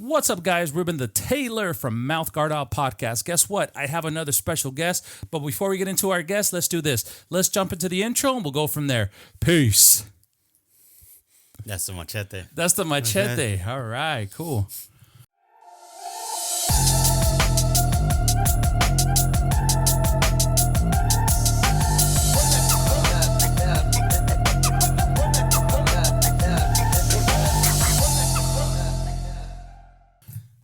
What's up, guys? Ruben the Tailor from Mouth Guard Out Podcast. Guess what? I have another special guest. But before we get into our guest, let's do this. Let's jump into the intro and we'll go from there. Peace. That's the Machete. That's the Machete. All right, cool.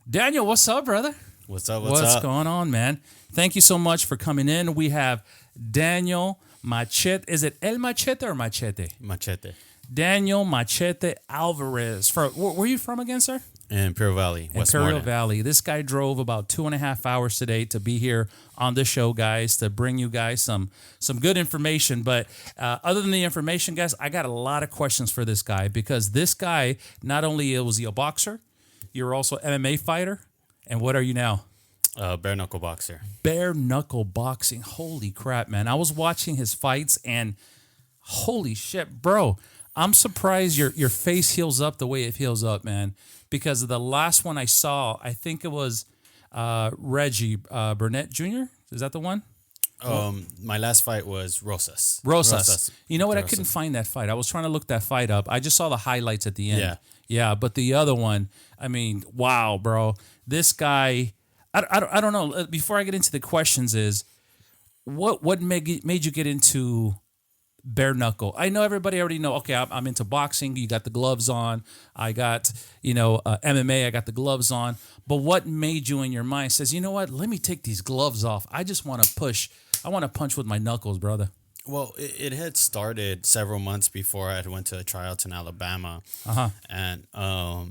Daniel, what's up, brother? What's up? What's going on, man? Thank you so much for coming in. We have Daniel Machete. Is it El Machete or Machete? Machete. Daniel Machete Alvarez. Where are you from again, sir? In Imperial Valley, Imperial Valley. This guy drove about 2.5 hours today to be here on the show, guys, to bring you guys some good information. But other than the information, guys, I got a lot of questions for this guy because this guy, not only was he a boxer, you're also an MMA fighter. And what are you now? Bare knuckle boxer. Bare knuckle boxing. Holy crap, man. I was watching his fights and holy shit, bro. I'm surprised your face heals up the way it heals up, man. Because the last one I saw, I think it was Reggie Barnett Jr. Is that the one? My last fight was Rosas. Rosas. You know what? Victor I couldn't Rosas. find that fight. I was trying to look that fight up. I just saw the highlights at the end. Yeah. But the other one, I mean, wow, bro. This guy, I don't know. Before I get into the questions, is what made you get into bare knuckle? I know everybody already know. Okay, I'm into boxing. You got the gloves on. I got MMA. I got the gloves on. But what made you in your mind says, you know what? Let me take these gloves off. I just want to push. I want to punch with my knuckles, brother. Well, it had started several months before I had went to tryouts in Alabama, and I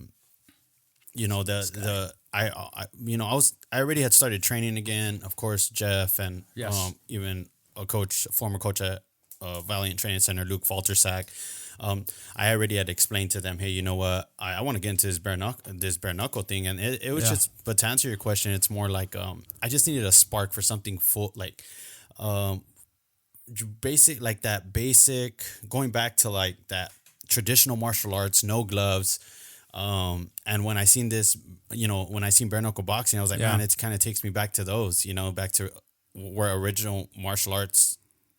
already had started training again. Of course, Jeff and even a former coach at Valiant Training Center, Luke Faltersack. I already had explained to them, hey, you know what? I want to get into this bare knuckle thing, and it was just. But to answer your question, it's more like I just needed a spark for something full, like basic going back to like that traditional martial arts, no gloves. And when I seen this, when I seen bare knuckle boxing, I was like, man, it kind of takes me back to those, back to where original martial arts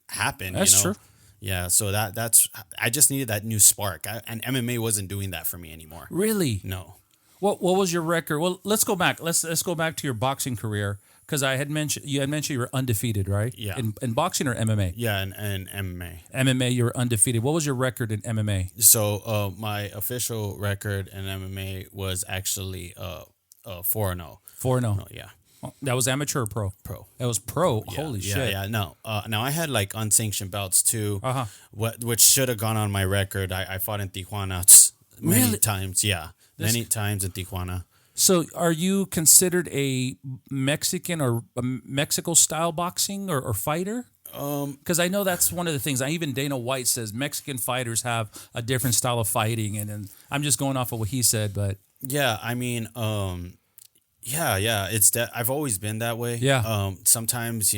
happened. That's true. Yeah, so that's I just needed that new spark, and MMA wasn't doing that for me anymore. Really? No. What was your record? Well, let's go back. Let's go back to your boxing career because you had mentioned you were undefeated, right? Yeah. In boxing or MMA? Yeah, and MMA. MMA, you were undefeated. What was your record in MMA? So my official record in MMA was actually 4-0. 4-0. Yeah. That was amateur or pro? Pro. That was pro. Yeah, Holy shit. Yeah, no. Now I had like unsanctioned belts too, Uh-huh. which should have gone on my record. I fought in Tijuana many times. Yeah, many times in Tijuana. So are you considered a Mexican or a Mexico style boxing or fighter? Because I know that's one of the things. Even Dana White says Mexican fighters have a different style of fighting, and I'm just going off of what he said. But yeah, I mean, yeah, it's that I've always been that way. Yeah. Sometimes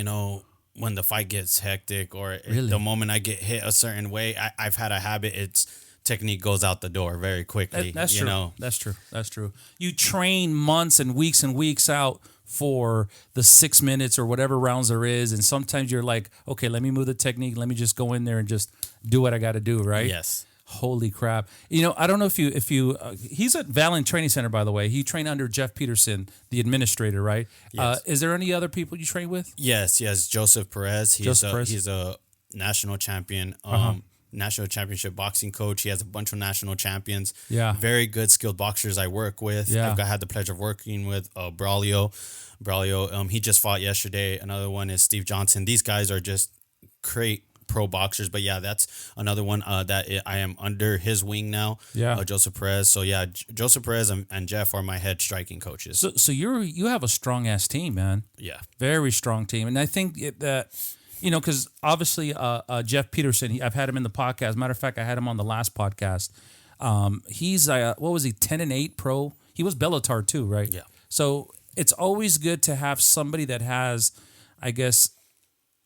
when the fight gets hectic or Really? the moment I get hit a certain way, I've had a habit. It's technique goes out the door very quickly. That's true. That's true. You train months and weeks out for the 6 minutes or whatever rounds there is, and sometimes you're like, okay, let me move the technique. Let me just go in there and just do what I got to do, right? Yes. Holy crap! I don't know if you he's at Valiant Training Center, by the way. He trained under Jeff Peterson, the administrator, right? Yes. Is there any other people you train with? Yes. Joseph Perez. He's a national champion. National championship boxing coach. He has a bunch of national champions. Yeah. Very good skilled boxers I work with. Yeah. I had the pleasure of working with Braulio. He just fought yesterday. Another one is Steve Johnson. These guys are just great pro boxers. But yeah, that's another one that I am under his wing now. Yeah. Joseph Perez. So yeah, Joseph Perez and Jeff are my head striking coaches. So you have a strong ass team, man. Yeah. Very strong team, and I think that. Because obviously Jeff Peterson, I've had him in the podcast. Matter of fact, I had him on the last podcast. He's, what was he, 10-8 pro? He was Bellator too, right? Yeah. So it's always good to have somebody that has, I guess,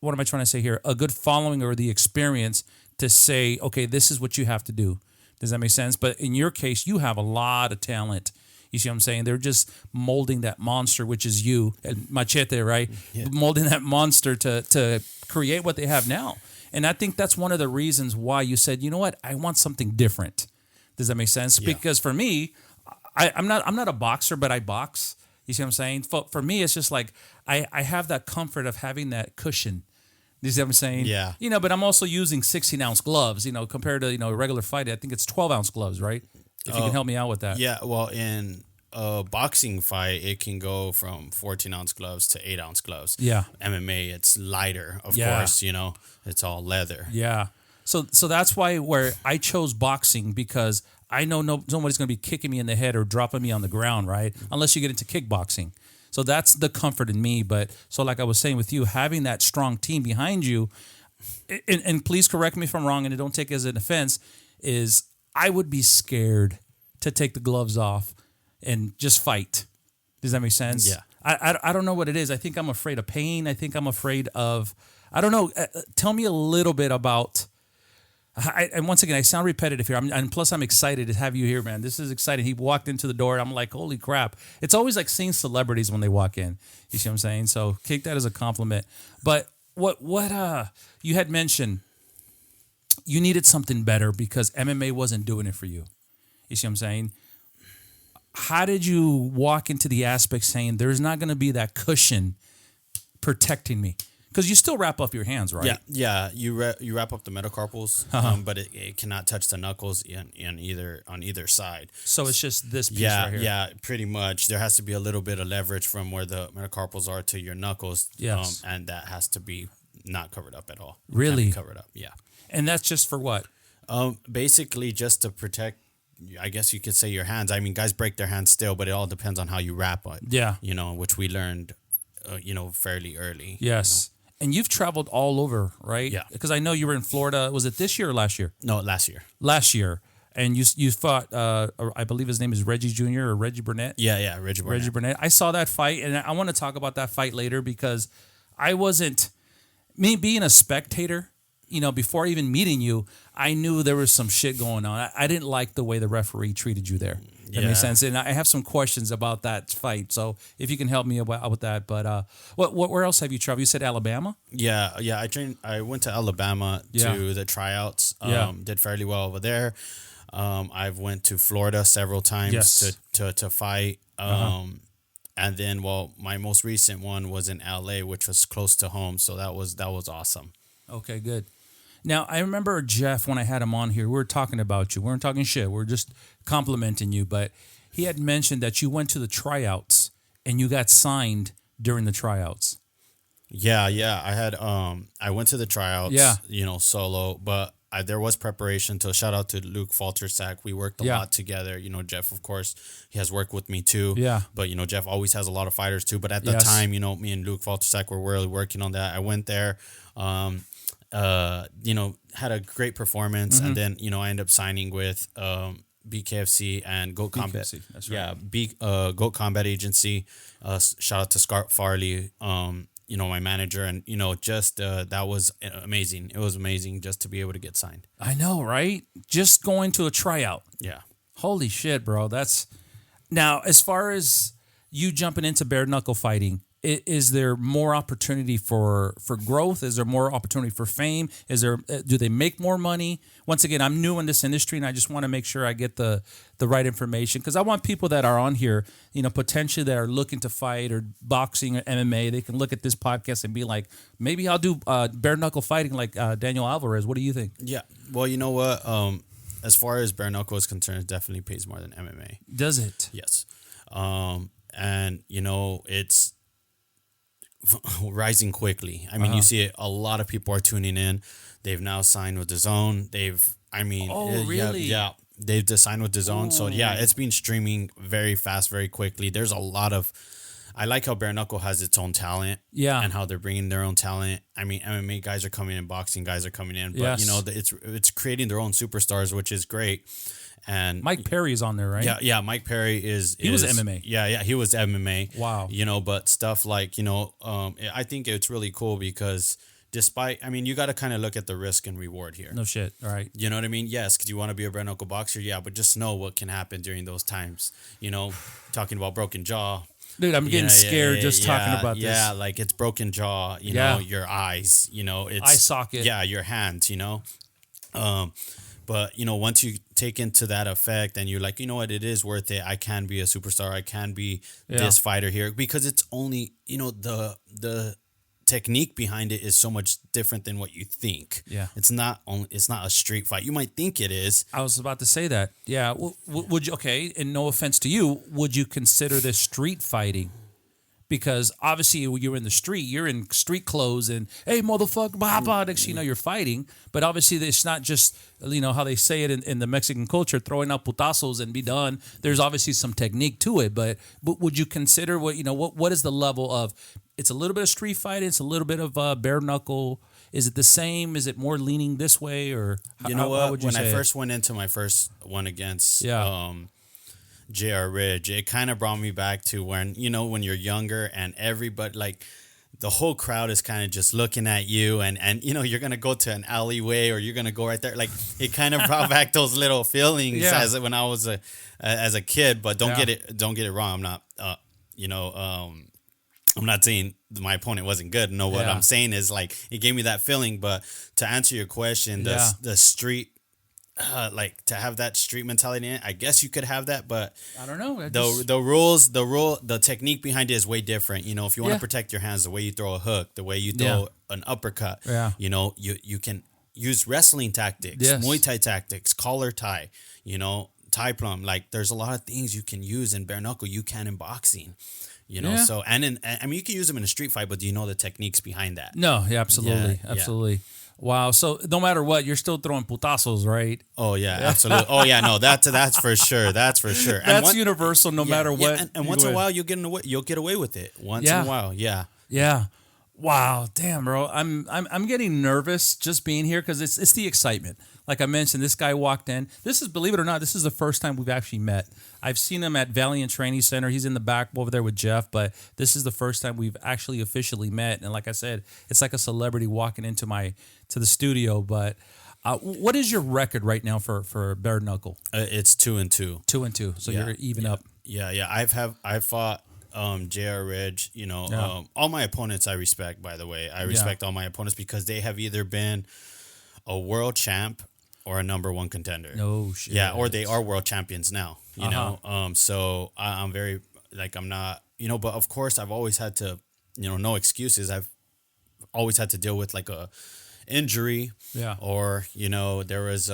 what am I trying to say here? A good following or the experience to say, okay, this is what you have to do. Does that make sense? But in your case, you have a lot of talent. You see what I'm saying? They're just molding that monster, which is you, and Machete, right? Yeah. Molding that monster to create what they have now. And I think that's one of the reasons why you said, you know what, I want something different. Does that make sense? Yeah. Because for me, I'm not a boxer, but I box. You see what I'm saying? For me, it's just like I have that comfort of having that cushion. You see what I'm saying? Yeah. But I'm also using 16-ounce gloves, compared to, a regular fight. I think it's 12-ounce gloves, right? If you can help me out with that. Yeah, well, in a boxing fight, it can go from 14-ounce gloves to 8-ounce gloves. Yeah. MMA, it's lighter, of course, it's all leather. Yeah. So that's why where I chose boxing, because I know nobody's going to be kicking me in the head or dropping me on the ground, right? Unless you get into kickboxing. So that's the comfort in me. But so like I was saying with you, having that strong team behind you, and please correct me if I'm wrong and don't take it as an offense, is I would be scared to take the gloves off and just fight. Does that make sense? Yeah. I don't know what it is. I think I'm afraid of pain. I think I'm afraid of, I don't know. Tell me a little bit about, and once again, I sound repetitive here. And plus I'm excited to have you here, man. This is exciting. He walked into the door and I'm like, holy crap. It's always like seeing celebrities when they walk in. You see what I'm saying? So take that as a compliment. But what you had mentioned, you needed something better because MMA wasn't doing it for you. You see what I'm saying? How did you walk into the aspect saying there's not going to be that cushion protecting me? Because you still wrap up your hands, right? Yeah. You wrap up the metacarpals, but it cannot touch the knuckles on either side. So it's just this piece right here. Yeah, pretty much. There has to be a little bit of leverage from where the metacarpals are to your knuckles. Yes. And that has to be not covered up at all. Really? Can't be covered up, yeah. And that's just for what? Basically just to protect, I guess you could say, your hands. I mean, guys break their hands still, but it all depends on how you wrap it. Yeah. Which we learned, fairly early. Yes. And you've traveled all over, right? Yeah. Because I know you were in Florida. Was it this year or last year? No, last year. Last year. And you fought, I believe his name is Reggie Jr. or Reggie Barnett? Yeah, Reggie Barnett. Reggie Barnett. I saw that fight, and I want to talk about that fight later because I wasn't, me being a spectator, before even meeting you, I knew there was some shit going on. I didn't like the way the referee treated you there. That makes sense. And I have some questions about that fight. So if you can help me out with that. But where else have you traveled? You said Alabama? Yeah. I went to Alabama to the tryouts. Did fairly well over there. I've went to Florida several times to fight. And then, my most recent one was in LA, which was close to home. So that was awesome. Okay, good. Now, I remember Jeff, when I had him on here, we were talking about you. We weren't talking shit. We were just complimenting you. But he had mentioned that you went to the tryouts and you got signed during the tryouts. Yeah. I had I went to the tryouts, solo, but there was preparation. To shout out to Luke Faltersack. We worked a lot together. Jeff, of course, he has worked with me too. Yeah. But Jeff always has a lot of fighters too. But at the time, me and Luke Faltersack were really working on that. I went there. Had a great performance, and then I ended up signing with BKFC and Goat Combat. That's right. Goat Combat Agency. Shout out to Scott Farley, my manager, and just that was amazing. It was amazing just to be able to get signed. I know, right? Just going to a tryout. Yeah. Holy shit, bro. That's now as far as you jumping into bare knuckle fighting. Is there more opportunity for growth? Is there more opportunity for fame? Do they make more money? Once again, I'm new in this industry, and I just want to make sure I get the right information because I want people that are on here, potentially that are looking to fight or boxing or MMA. They can look at this podcast and be like, maybe I'll do bare knuckle fighting like Daniel Alvarez. What do you think? Yeah. Well, you know what? As far as bare knuckle is concerned, it definitely pays more than MMA. Does it? Yes. And it's rising quickly. I mean, you see it, a lot of people are tuning in. They've now signed with DAZN. Really? Yeah. They've just signed with DAZN. So it's been streaming very fast, very quickly. There's a lot of, I like how bare knuckle has its own talent. Yeah. And how they're bringing their own talent. I mean, MMA guys are coming in, boxing guys are coming in, but it's creating their own superstars, which is great. And Mike Perry's on there, right? Yeah. Mike Perry he was MMA. Yeah, he was MMA. Wow. But stuff like, I think it's really cool because despite, I mean, you got to kind of look at the risk and reward here. No shit. All right. You know what I mean? Yes, because you want to be a bare knuckle boxer. Yeah, but just know what can happen during those times. You know, talking about broken jaw. Dude, I'm getting scared just talking about this. Yeah, like it's broken jaw, you know, your eyes, you know, it's eye socket. Yeah, your hands, you know. But you know, once you take into that effect and you're like, you know what, it is worth it. I can be a superstar. I can be this fighter here, because it's only, you know, the technique behind it is so much different than what you think. Yeah, it's not a street fight. You might think it is. I was about to say that. Yeah, would you? Okay, and no offense to you, would you consider this street fighting? Because obviously, when you're in the street, you're in street clothes and, hey, motherfucker, blah, blah, next you know, you're fighting. But obviously, it's not just, you know, how they say it in the Mexican culture, throwing out putazos and be done. There's obviously some technique to it. But would you consider what is the level of, it's a little bit of street fighting, it's a little bit of bare knuckle. Is it the same? Is it more leaning this way? Or you know what? When I first went into my first one against JR Ridge, it kind of brought me back to when you're younger and everybody, like, the whole crowd is kind of just looking at you and you know, you're going to go to an alleyway or you're going to go right there. Like, it kind of brought back those little feelings as when I was as a kid, but don't get it wrong. I'm not, I'm not saying my opponent wasn't good. No, what I'm saying is, like, it gave me that feeling. But to answer your question, the street, like, to have that street mentality in it, I guess you could have that, but I don't know. The technique behind it is way different. You know, if you want to protect your hands, the way you throw a hook, the way you throw an uppercut, you know, you can use wrestling tactics, Muay Thai tactics, collar tie, you know, tie plum. Like, there's a lot of things you can use in bare knuckle. You can in boxing. You know, so I mean, you can use them in a street fight, but do you know the techniques behind that? No, absolutely, absolutely. Wow. So no matter what, you're still throwing putazos, right? Oh yeah, absolutely. Oh yeah, no, that's for sure. That's for sure. That's universal, no matter what. And once in a while, you'll get away with it. Once in a while, yeah. Wow, damn, bro. I'm getting nervous just being here because it's the excitement. Like I mentioned, this guy walked in. This is, believe it or not, this is the first time we've actually met. I've seen him at Valiant Training Center. He's in the back over there with Jeff, but this is the first time we've actually officially met. And like I said, it's like a celebrity walking into the studio. But what is your record right now for bare knuckle? It's 2-2. 2-2. So you're even up. Yeah. I've fought JR Ridge. You know, all my opponents I respect. By the way, I respect all my opponents because they have either been a world champ or a number one contender. No shit. Yeah, or they are world champions now, you know. So I'm very, like, I'm not, you know, but of course I've always had to, you know, no excuses. I've always had to deal with, like, a injury. Yeah. Or, you know, there was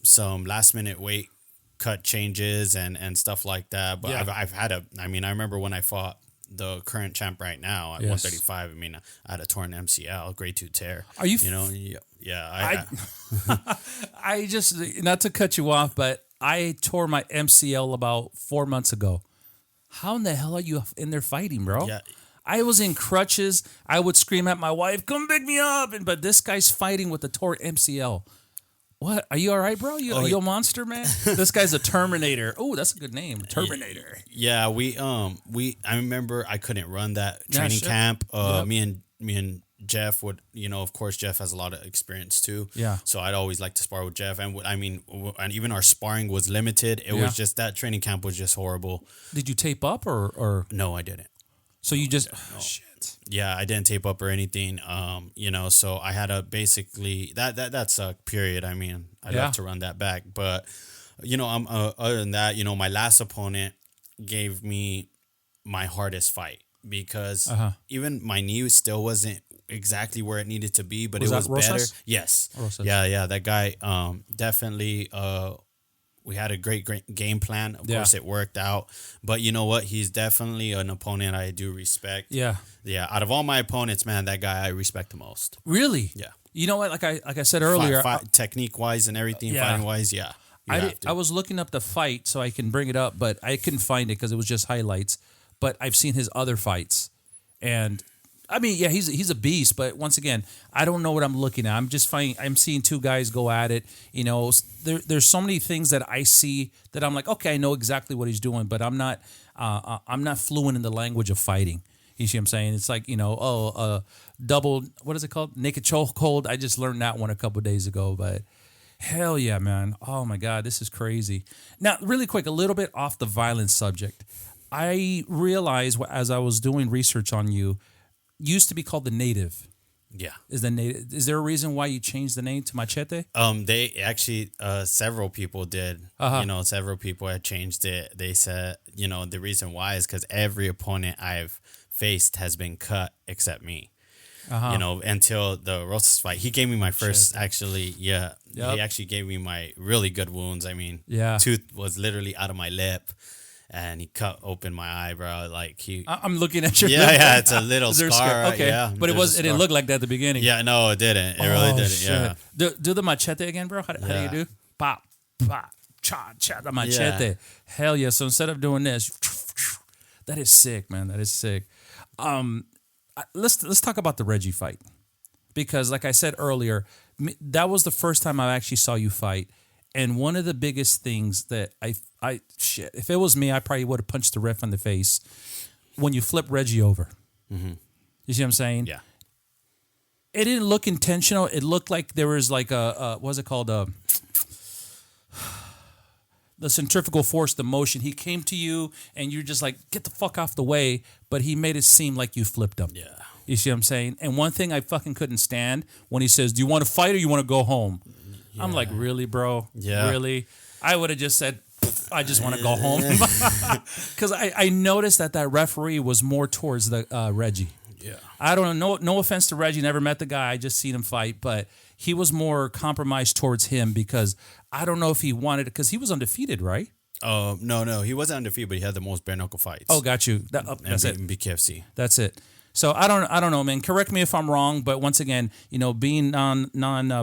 some last minute weight cut changes and stuff like that. But I've had I remember when I fought the current champ right now at 135. I mean, I had a torn MCL, grade 2 tear. Are you? You know, yeah. I just, not to cut you off, but I tore my MCL about 4 months ago. How in the hell are you in there fighting, bro? Yeah. I was in crutches. I would scream at my wife, "Come pick me up!" But this guy's fighting with a torn MCL. What? Are you all right, bro? You a monster, man? This guy's a Terminator. Oh, that's a good name, Terminator. Yeah, I remember I couldn't run that training camp. Me and Jeff would, you know, of course, Jeff has a lot of experience too. Yeah. So I'd always like to spar with Jeff, and and even our sparring was limited. It was just that training camp was just horrible. Did you tape up or? No, I didn't. So you just shit. Yeah, I didn't tape up or anything. You know, so I had to basically that sucked. Period. I mean, I'd have to run that back, but you know, other than that, you know, my last opponent gave me my hardest fight because even my knee still wasn't exactly where it needed to be, but it was better. Yes. Rosas. Yeah. That guy, definitely. We had a great game plan. Of course, it worked out. But you know what? He's definitely an opponent I do respect. Yeah. Out of all my opponents, man, that guy I respect the most. Really? Yeah. You know what? Like I said earlier, technique wise and everything, fighting wise, yeah. I was looking up the fight so I can bring it up, but I couldn't find it because it was just highlights. But I've seen his other fights, and I mean, yeah, he's a beast, but once again, I don't know what I'm looking at. I'm seeing two guys go at it. You know, there's so many things that I see that I'm like, okay, I know exactly what he's doing, but I'm not fluent in the language of fighting. You see what I'm saying? It's like, double, what is it called? Naked chokehold. I just learned that one a couple of days ago, but hell yeah, man. Oh my God, this is crazy. Now, really quick, a little bit off the violence subject. I realized as I was doing research on you, used to be called the Native. Yeah. Is there a reason why you changed the name to Machete? They actually, several people did. Several people had changed it. They said, the reason why is because every opponent I've faced has been cut except me. Until the Rosas fight. He gave me my first, actually, yeah. Yep. He actually gave me my really good wounds. I mean, tooth was literally out of my lip. And he cut open my eyebrow, like he. I'm looking at your. Yeah, it's a little scar. Okay, yeah, but it didn't look like that at the beginning. Yeah, no, it didn't. It really didn't. Shit. Yeah. Do the machete again, bro. How do you do? Pop, pop, cha, cha. The machete. Yeah. Hell yeah! So instead of doing this, that is sick, man. That is sick. Let's talk about the Reggie fight, because like I said earlier, that was the first time I actually saw you fight. And one of the biggest things that if it was me, I probably would have punched the ref in the face when you flip Reggie over. Mm-hmm. You see what I'm saying? Yeah. It didn't look intentional. It looked like there was like what's it called? The centrifugal force, the motion. He came to you and you're just like, get the fuck off the way. But he made it seem like you flipped him. Yeah. You see what I'm saying? And one thing I fucking couldn't stand when he says, do you want to fight or you want to go home? Yeah. I'm like, really, bro? Yeah. Really? I would have just said, I just want to go home. Because I noticed that referee was more towards the Reggie. Yeah. I don't know. No offense to Reggie. Never met the guy. I just seen him fight. But he was more compromised towards him because I don't know if he wanted it. Because he was undefeated, right? No. He wasn't undefeated, but he had the most bare knuckle fights. Oh, got you. That's it. In BKFC. That's it. So I don't know, man. Correct me if I'm wrong, but once again, being non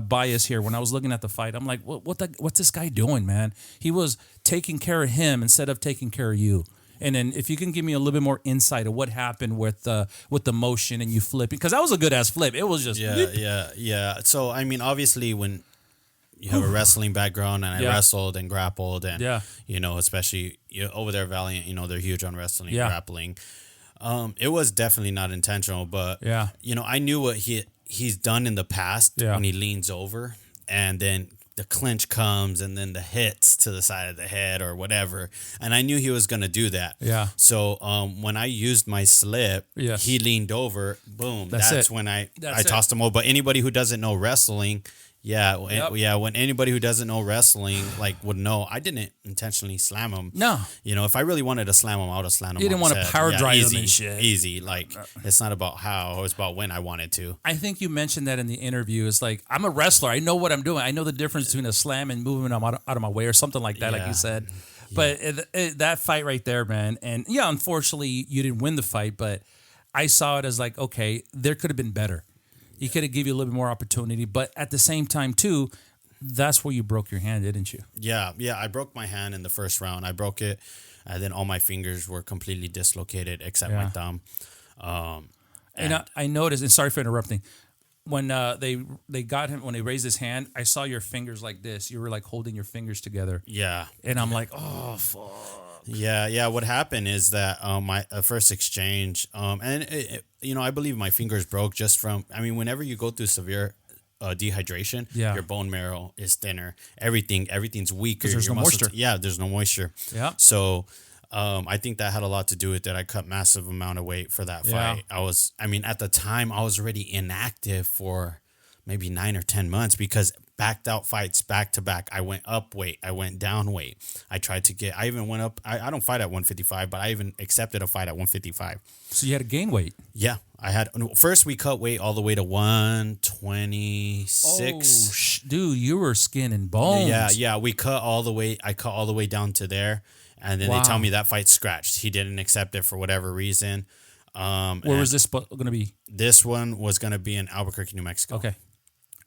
biased here, when I was looking at the fight, I'm like, what's this guy doing, man? He was taking care of him instead of taking care of you. And then if you can give me a little bit more insight of what happened with the motion and you flipping, because that was a good ass flip. It was just yeah. So I mean, obviously when you have a wrestling background and I wrestled and grappled and especially over there Valiant, they're huge on wrestling, grappling. It was definitely not intentional, but I knew what he's done in the past when he leans over and then the clinch comes and then the hits to the side of the head or whatever, and I knew he was gonna do that. Yeah. So when I used my slip, he leaned over. Boom. That's when I tossed him over. But anybody who doesn't know wrestling. When anybody who doesn't know wrestling would know, I didn't intentionally slam him. No. If I really wanted to slam him, I would have slammed him. You didn't want to power drive him and shit. Easy. It's not about how, it's about when I wanted to. I think you mentioned that in the interview. It's like, I'm a wrestler. I know what I'm doing. I know the difference between a slam and moving him out of my way or something like that, like you said. But that fight right there, man. And unfortunately, you didn't win the fight, but I saw it as like, okay, there could have been better. He could have given you a little bit more opportunity, but at the same time, too, that's where you broke your hand, didn't you? Yeah. I broke my hand in the first round. I broke it, and then all my fingers were completely dislocated except my thumb. And I noticed, and sorry for interrupting, when they got him, when they raised his hand, I saw your fingers like this. You were like holding your fingers together. Yeah. And I'm like, oh, fuck. Yeah. What happened is that my first exchange, I believe my fingers broke just from. I mean, whenever you go through severe dehydration, your bone marrow is thinner. Everything's weaker. There's no moisture. There's no moisture. Yeah. So, I think that had a lot to do with it. I cut massive amount of weight for that fight. At the time, I was already inactive for maybe 9 or 10 months because backed out fights back to back. I went up weight. I went down weight. I even went up. I don't fight at 155, but I even accepted a fight at 155. So you had to gain weight? Yeah. First we cut weight all the way to 126. Oh, dude, you were skin and bones. Yeah. We cut all the way. I cut all the way down to there. And then they tell me that fight's scratched. He didn't accept it for whatever reason. Where was this going to be? This one was going to be in Albuquerque, New Mexico. Okay.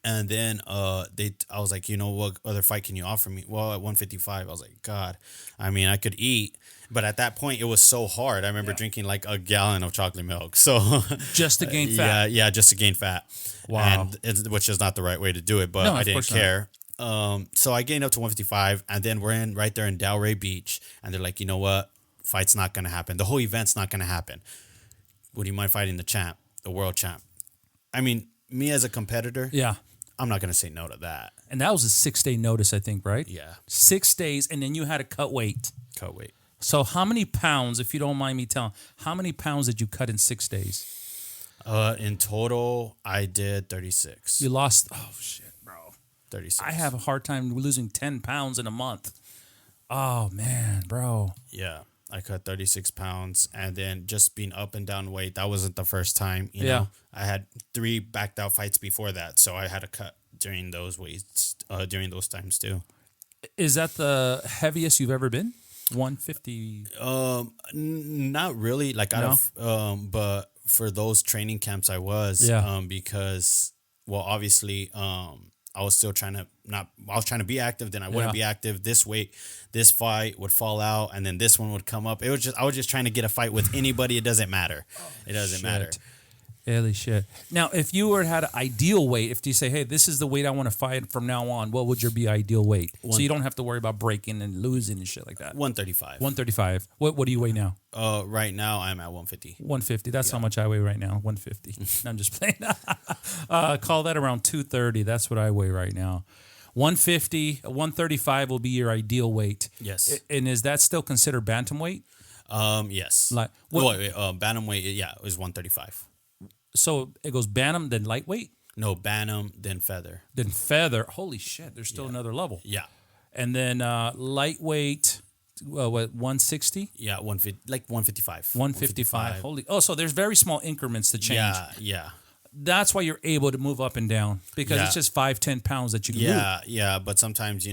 And then I was like, what other fight can you offer me? Well, at 155, I was like, God, I mean, I could eat. But at that point, it was so hard. I remember drinking like a gallon of chocolate milk. So just to gain fat. Yeah, just to gain fat. Wow. Which is not the right way to do it, but I didn't care. So I gained up to 155, and then we're right there in Delray Beach, and they're like, you know what? Fight's not going to happen. The whole event's not going to happen. would you mind fighting the world champ? I mean, me as a competitor, Yeah. I'm not going to say no to that. And that was a 6-day notice, I think, right? Yeah. 6 days, and then you had to cut weight. Cut weight. So how many pounds, if you don't mind me telling, how many pounds did you cut in 6 days? In total, I did 36. You lost, oh, shit, bro. 36. I have a hard time losing 10 pounds in a month. Oh, man, bro. Yeah. I cut 36 pounds, and then just being up and down weight, that wasn't the first time. You know, I had 3 backed out fights before that, so I had to cut during those weights, during those times too. Is that the heaviest you've ever been? 150? Not really. Like but for those training camps, I was. Because, well, obviously, I was still trying to I was trying to be active, then I wouldn't be active. This fight would fall out, and then this one would come up. I was just trying to get a fight with anybody. It doesn't matter. It doesn't matter. Holy shit. Now, if you had an ideal weight, if you say, hey, this is the weight I want to fight from now on, what would your be ideal weight? So you don't have to worry about breaking and losing and shit like that. 135. 135. What do you weigh now? Right now, I'm at 150. 150. That's how much I weigh right now. 150. I'm just playing. Call that around 230. That's what I weigh right now. 150, 135 will be your ideal weight. Yes. And is that still considered bantamweight? Yes. Like bantamweight, yeah, it was 135. So it goes bantam, then lightweight? No, bantam, then feather. Then feather. Holy shit, there's still another level. Yeah. And then lightweight, 160? Yeah, 155. 155. Holy. Oh, so there's very small increments to change. Yeah. That's why you're able to move up and down, because it's just 5-10 pounds that you can move. Yeah, but sometimes,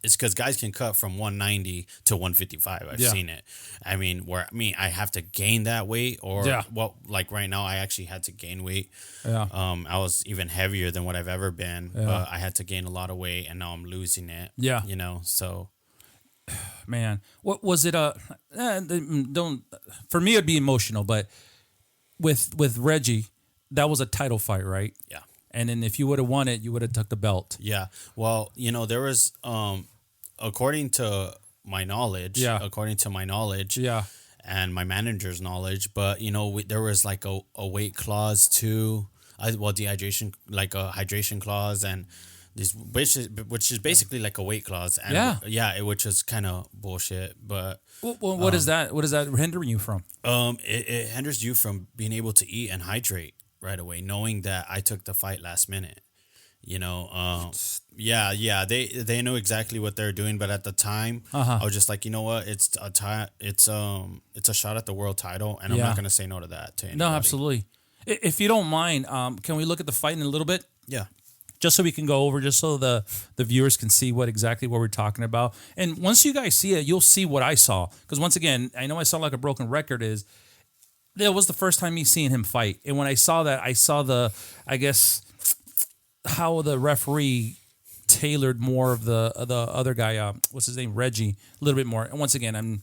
it's because guys can cut from 190 to 155. I've seen it. I mean, I have to gain that weight, or like right now, I actually had to gain weight. Yeah. I was even heavier than what I've ever been, but I had to gain a lot of weight, and now I'm losing it. Yeah. So. Man, what was it? For me, it'd be emotional, but with Reggie, that was a title fight, right? Yeah. And then if you would have won it, you would have took the belt. Yeah. Well, there was, according to my knowledge, and my manager's knowledge, but there was like a weight clause too. Dehydration, like a hydration clause, and this, which is basically like a weight clause. And which is kind of bullshit. But what is that? What is that hindering you from? It hinders you from being able to eat and hydrate right away, knowing that I took the fight last minute. They know exactly what they're doing, but at the time, I was just like, you know what, it's a shot at the world title, and I'm not going to say no to that to anybody. No, absolutely. If you don't mind, can we look at the fight in a little bit? Yeah. Just so we can go over, just so the viewers can see what we're talking about. And once you guys see it, you'll see what I saw. Because once again, I know I sound like a broken record. That was the first time me seeing him fight. And when I saw that, I saw how the referee tailored more of the other guy, what's his name, Reggie, a little bit more. And once again,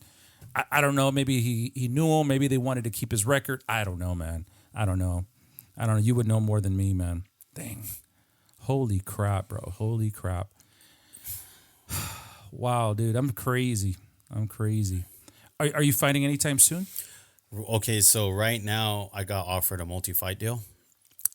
I don't know, maybe he knew him, maybe they wanted to keep his record. I don't know, man. I don't know. You would know more than me, man. Dang. Holy crap, bro. Holy crap. Wow, dude, I'm crazy. Are you fighting anytime soon? Okay, so right now I got offered a multi-fight deal.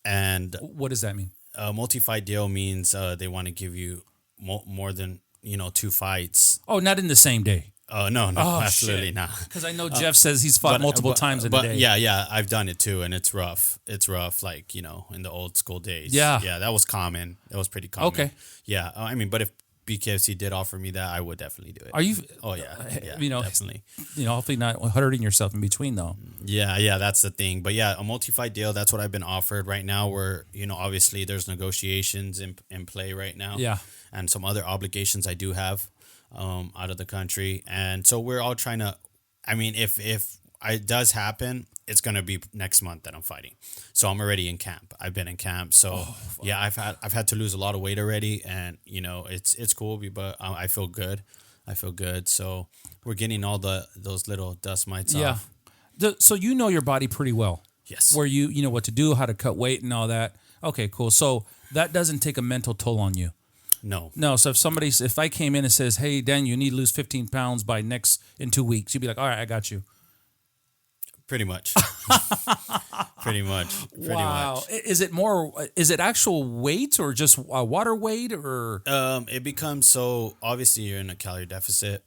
And what does that mean? A multi-fight deal means they want to give you more than 2 fights. Oh, not in the same day. No, absolutely not. Because I know Jeff says he's fought multiple times in a day. Yeah, I've done it too, and it's rough. It's rough, like, in the old school days. Yeah, that was common. That was pretty common. Okay. Yeah, but if BKFC did offer me that, I would definitely do it. Are you? Oh yeah, definitely. Hopefully not hurting yourself in between though. Yeah, that's the thing. But yeah, a multi-fight deal, that's what I've been offered right now. Where obviously there's negotiations in play right now. Yeah, and some other obligations I do have. Out of the country, and so we're all trying to. If it does happen, it's gonna be next month that I'm fighting. So I'm already in camp. I've been in camp. So I've had to lose a lot of weight already, and it's cool, but I feel good. So we're getting all those little dust mites off. So you know your body pretty well. Yes. Where you know what to do, how to cut weight, and all that. Okay, cool. So that doesn't take a mental toll on you. No. So if I came in and says, "Hey, Dan, you need to lose 15 pounds in 2 weeks," you'd be like, "All right, I got you." Pretty much. Pretty much. Wow. Is it more? Is it actual weight or just water weight or? It becomes so obviously you're in a calorie deficit.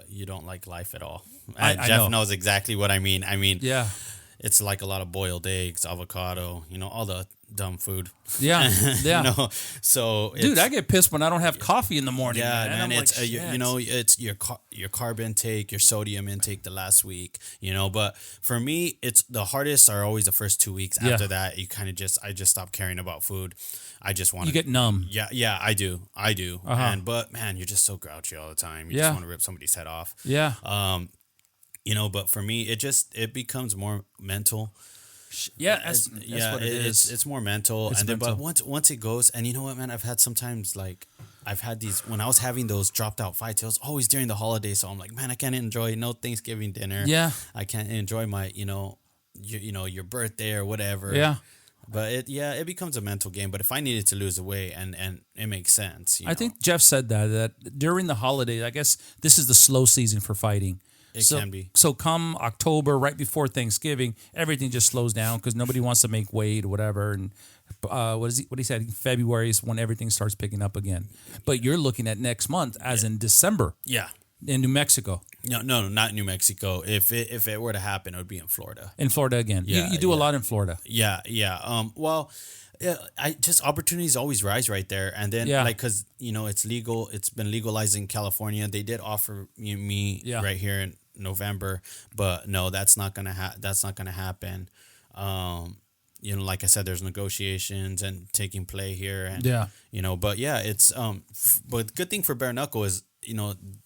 You don't like life at all. I Jeff know. knows exactly what I mean. Yeah. It's like a lot of boiled eggs, avocado, all the dumb food. Yeah, yeah. So dude, I get pissed when I don't have coffee in the morning. Yeah, man. it's it's your carb intake, your sodium intake the last week. But for me, it's the hardest are always the first 2 weeks. After that, you kind of I just stop caring about food. I just want you get numb. Yeah, I do. But man, you're just so grouchy all the time. You just want to rip somebody's head off. Yeah. But for me, it becomes more mental. Yeah, that's what it is. It's more mental, but once it goes, and you know what, man, I've had sometimes I've had these when I was having those dropped out fights. It was always during the holidays, so I'm like, man, I can't enjoy no Thanksgiving dinner. Yeah, I can't enjoy my your birthday or whatever. Yeah. But it becomes a mental game. But if I needed to lose weight and it makes sense. I think Jeff said that during the holidays, I guess this is the slow season for fighting. It can be. So come October, right before Thanksgiving, everything just slows down because nobody wants to make weight or whatever. And what he said, February is when everything starts picking up again. But you're looking at next month, as in December. Yeah. In New Mexico. No, not New Mexico. If it were to happen, it would be in Florida. In Florida again. Yeah, you do a lot in Florida. Yeah. I just opportunities always rise right there, and then because it's legal, it's been legalized in California. They did offer me right here in November, but no, that's not gonna happen. Like I said, there's negotiations and taking play here, and but it's but good thing for Bare Knuckle is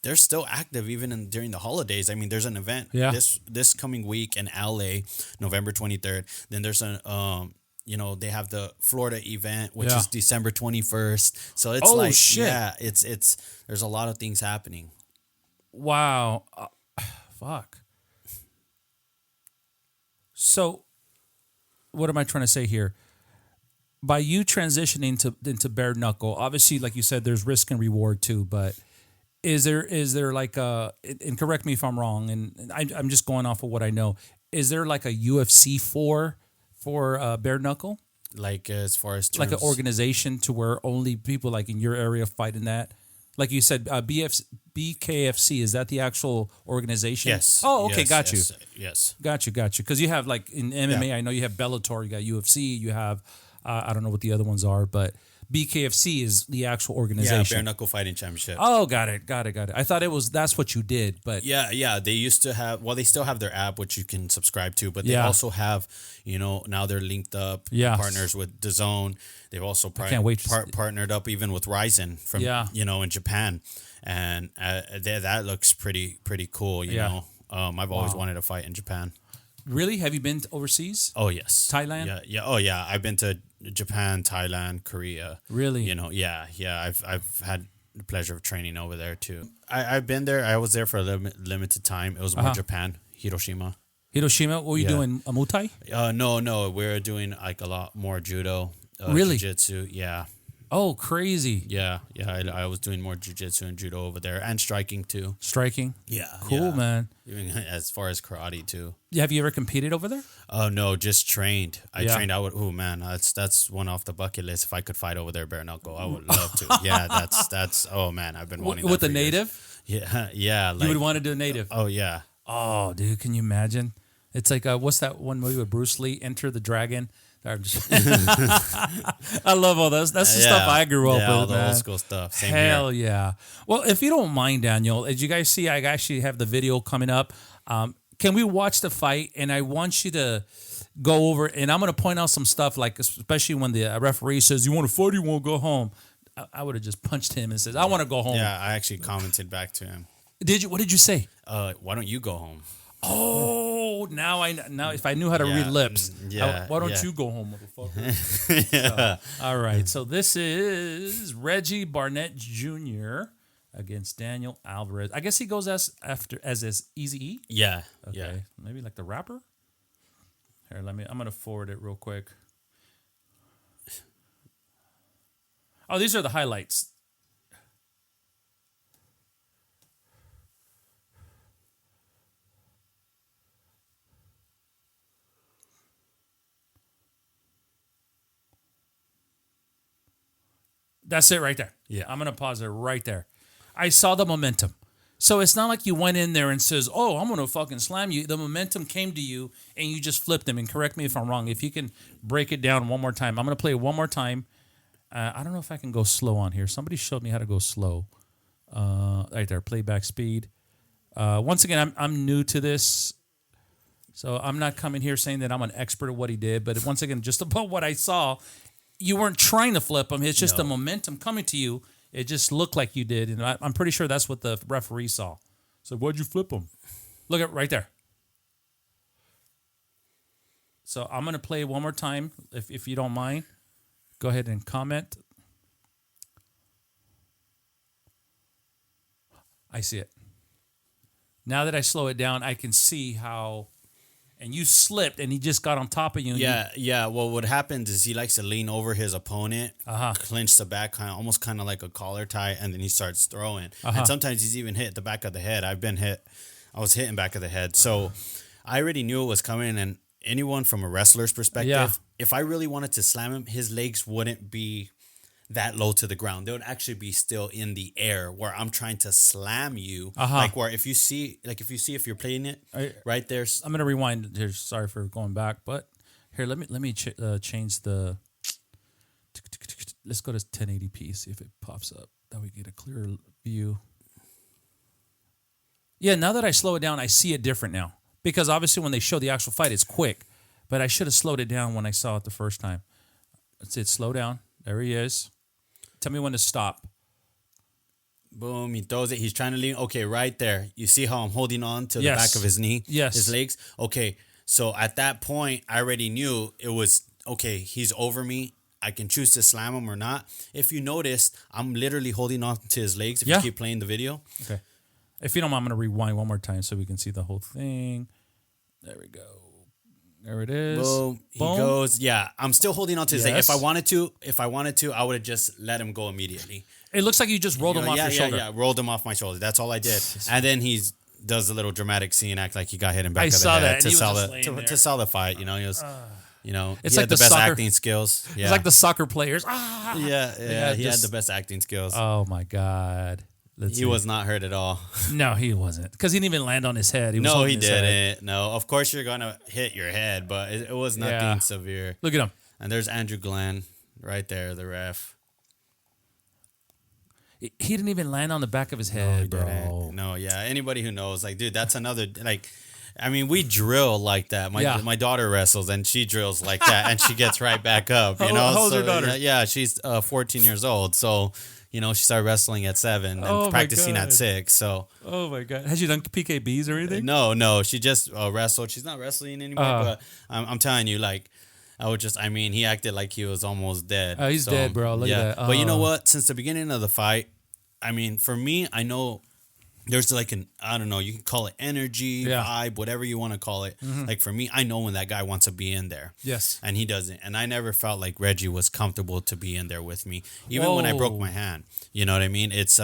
they're still active even during the holidays. I mean, there's an event this coming week in LA, November 23rd. Then there's an they have the Florida event, which is December 21st. So it's it's there's a lot of things happening. Wow. Fuck. So, what am I trying to say here? By you transitioning into Bare Knuckle, obviously, like you said, there's risk and reward too. But is there like and correct me if I'm wrong, and I'm just going off of what I know. Is there like a UFC for Bare Knuckle? Like as far as terms? Like an organization to where only people like in your area fight in that? Like you said, BKFC, is that the actual organization? Yes. Oh, okay, got you. Yes. Got you. Because you have like in MMA, I know you have Bellator, you got UFC, you have, I don't know what the other ones are, but BKFC is the actual organization. Yeah, Bare Knuckle Fighting Championship. Oh, got it. I thought that's what you did, but. Yeah. They used to have, they still have their app, which you can subscribe to, but they also have, now they're linked up, partners with DAZN. They've also partnered up even with Ryzen from, in Japan. And that looks pretty cool, you know. I've always wanted to fight in Japan. Really? Have you been overseas? Oh, yes. Thailand? Yeah. Oh, yeah. I've been to Japan, Thailand, Korea. Really? Yeah. I've had the pleasure of training over there, too. I've been there. I was there for a limited time. It was more Japan, Hiroshima. What were you doing? A Muay Thai? No. We were doing like a lot more judo. Really? Jiu-jitsu, yeah. Oh, crazy. Yeah. I was doing more jiu-jitsu and judo over there and striking too. Striking? Yeah. Cool, man. Even as far as karate too. Have you ever competed over there? Oh, no, just trained. I trained out with, that's one off the bucket list. If I could fight over there, Bare Knuckle, I would love to. Yeah, that's, oh man, I've been wanting that with for the native? Years. Yeah. You would want to do a native? Oh, yeah. Oh, dude, can you imagine? It's like, what's that one movie with Bruce Lee, Enter the Dragon? I love all those. That's the stuff I grew up with, all the man. old school stuff. Same Hell here. yeah. Well, if you don't mind, Daniel, as you guys see, I actually have the video coming up. Can we watch the fight? And I want you to go over, and I'm going to point out some stuff, like especially when the referee says, you want to fight or you want to go home? I would have just punched him and says, I want to go home. Yeah, I actually commented back to him. Did you? What did you say? Why don't you go home? Oh, now if I knew how to read lips, why don't you go home, motherfucker? So, all right, so this is Reggie Barnett Jr. against Daniel Alvarez. I guess he goes as Eazy-E? Yeah. Okay. Yeah. Maybe like the rapper? Here, I'm going to forward it real quick. Oh, these are the highlights. That's it right there. Yeah. I'm going to pause it right there. I saw the momentum. So it's not like you went in there and says, oh, I'm going to fucking slam you. The momentum came to you and you just flipped him. And correct me if I'm wrong. If you can break it down one more time. I'm going to play it one more time. I don't know if I can go slow on here. Somebody showed me how to go slow. Right there, playback speed. Once again, I'm new to this. So I'm not coming here saying that I'm an expert at what he did. But once again, just about what I saw, you weren't trying to flip him. It's just the momentum coming to you. It just looked like you did. And I'm pretty sure that's what the referee saw. So why'd you flip him? Look at right there. So I'm going to play one more time, if you don't mind. Go ahead and comment. I see it. Now that I slow it down, I can see how... And you slipped, and he just got on top of you. Yeah. Well, what happens is he likes to lean over his opponent, clinch the back, almost kind of like a collar tie, and then he starts throwing. And sometimes he's even hit the back of the head. I've been hit. I was hitting back of the head. So I already knew it was coming, and anyone from a wrestler's perspective, if I really wanted to slam him, his legs wouldn't be that low to the ground. They would actually be still in the air where I'm trying to slam you. Like where if you see if you're playing it right there. I'm going to rewind here. Sorry for going back, but here, let me change the, let's go to 1080p, see if it pops up. That we get a clearer view. Yeah, now that I slow it down, I see it different now. Because obviously when they show the actual fight, it's quick. But I should have slowed it down when I saw it the first time. Let's it slow down. There he is. Tell me when to stop. Boom, he throws it. He's trying to lean. Okay, right there. You see how I'm holding on to the back of his knee? Yes. His legs? Okay, so at that point, I already knew it was, okay, he's over me. I can choose to slam him or not. If you noticed, I'm literally holding on to his legs if you keep playing the video. Okay. If you don't mind, I'm going to rewind one more time so we can see the whole thing. There we go. There it is. Boom. He goes. Yeah, I'm still holding on to his leg. If I wanted to, I would have just let him go immediately. It looks like you just rolled him off your shoulder. Yeah, rolled him off my shoulder. That's all I did. And then he does a little dramatic scene, act like he got hit in back of the head to sell the fight. You know, he was, it's he like had the best acting skills. Yeah. It's like the soccer players. Yeah, he had the best acting skills. Oh my God. He was not hurt at all. No, he wasn't. Because he didn't even land on his head. He didn't. No, of course you're going to hit your head, but it was nothing severe. Look at him. And there's Andrew Glenn right there, the ref. He didn't even land on the back of his head, bro. No, yeah. Anybody who knows, like, dude, that's another, like, I mean, we drill like that. My daughter wrestles, and she drills like that, and she gets right back up, you know? How old's her daughter? Yeah, she's 14 years old, so... You know, she started wrestling at 7 and practicing at 6. So, oh my God, has she done PKBs or anything? No, she just wrestled. She's not wrestling anymore. But I'm telling you, like, he acted like he was almost dead. Oh, he's dead, bro. Look at that. But you know what? Since the beginning of the fight, I mean, for me, I know there's like I don't know, you can call it energy, vibe, whatever you want to call it. Mm-hmm. Like for me, I know when that guy wants to be in there. Yes. And he doesn't. And I never felt like Reggie was comfortable to be in there with me. Even when I broke my hand. You know what I mean? It's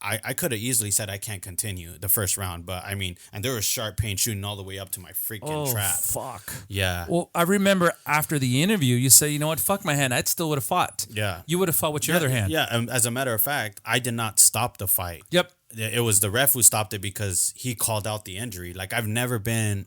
I could have easily said I can't continue the first round, but I mean, and there was sharp pain shooting all the way up to my freaking trap. Fuck. Yeah. Well, I remember after the interview, you say, you know what, fuck my hand. I still would have fought. Yeah. You would have fought with your other hand. Yeah. As a matter of fact, I did not stop the fight. Yep. It was the ref who stopped it because he called out the injury. Like, I've never been...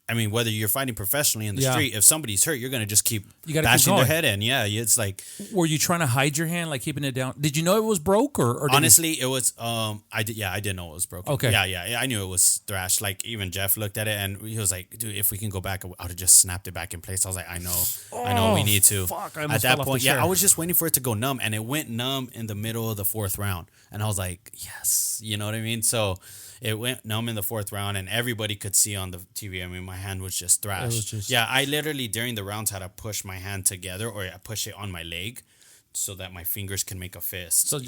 I mean, whether you're fighting professionally in the street, if somebody's hurt, you're going to just keep bashing their head in. Yeah, it's like... Were you trying to hide your hand, like keeping it down? Did you know it was broke? Or honestly, it was... I did know it was broken. Okay. Yeah, I knew it was thrashed. Like, even Jeff looked at it, and he was like, dude, if we can go back, I would have just snapped it back in place. I was like, I know we need to. Fuck, at that point, I was just waiting for it to go numb, and it went numb in the middle of the 4th round. And I was like, yes, you know what I mean? So... It went numb in the 4th round, and everybody could see on the TV. I mean, my hand was just thrashed. I literally, during the rounds, had to push my hand together, or I push it on my leg so that my fingers can make a fist. So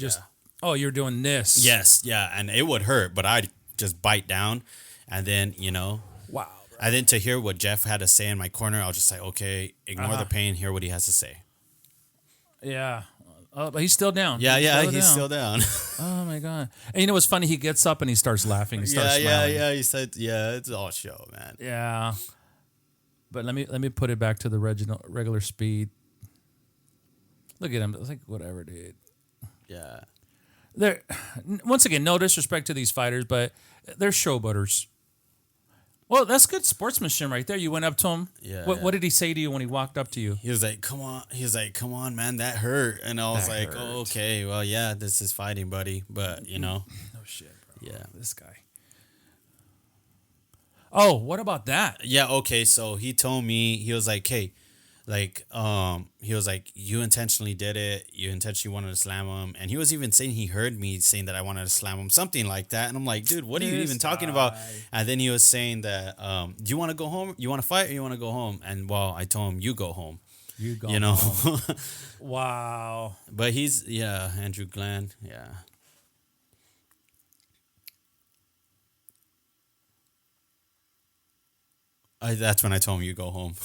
you're doing this. Yes, yeah, and it would hurt, but I'd just bite down, and then, Wow. Bro. And then to hear what Jeff had to say in my corner, I was just like, okay, ignore the pain, hear what he has to say. Yeah. But he's still down. He's still down. Oh my God! And you know what's funny? He gets up and he starts laughing. He starts smiling. He said, it's all show, man. Yeah. But let me put it back to the regular speed. Look at him. It's like whatever, dude. Yeah. They're, once again, no disrespect to these fighters, but they're showboaters. Well, that's good sportsmanship right there. You went up to him. Yeah. What did he say to you when he walked up to you? He was like, "Come on." He was like, "Come on, man, that hurt." And I was like, "Oh, okay. Well, yeah, this is fighting, buddy, but you know." No shit, bro. Yeah. This guy. Oh, what about that? Yeah, okay. So he told me, he was like, "Hey, like, he was like, you intentionally did it. You intentionally wanted to slam him." And he was even saying he heard me saying that I wanted to slam him, something like that. And I'm like, dude, what are you even talking about? And then he was saying that, do you want to go home? You want to fight or you want to go home? And well, I told him, you go home. You go You know? home. Wow. But he's, yeah, Andrew Glenn. Yeah. That's when I told him, you go home.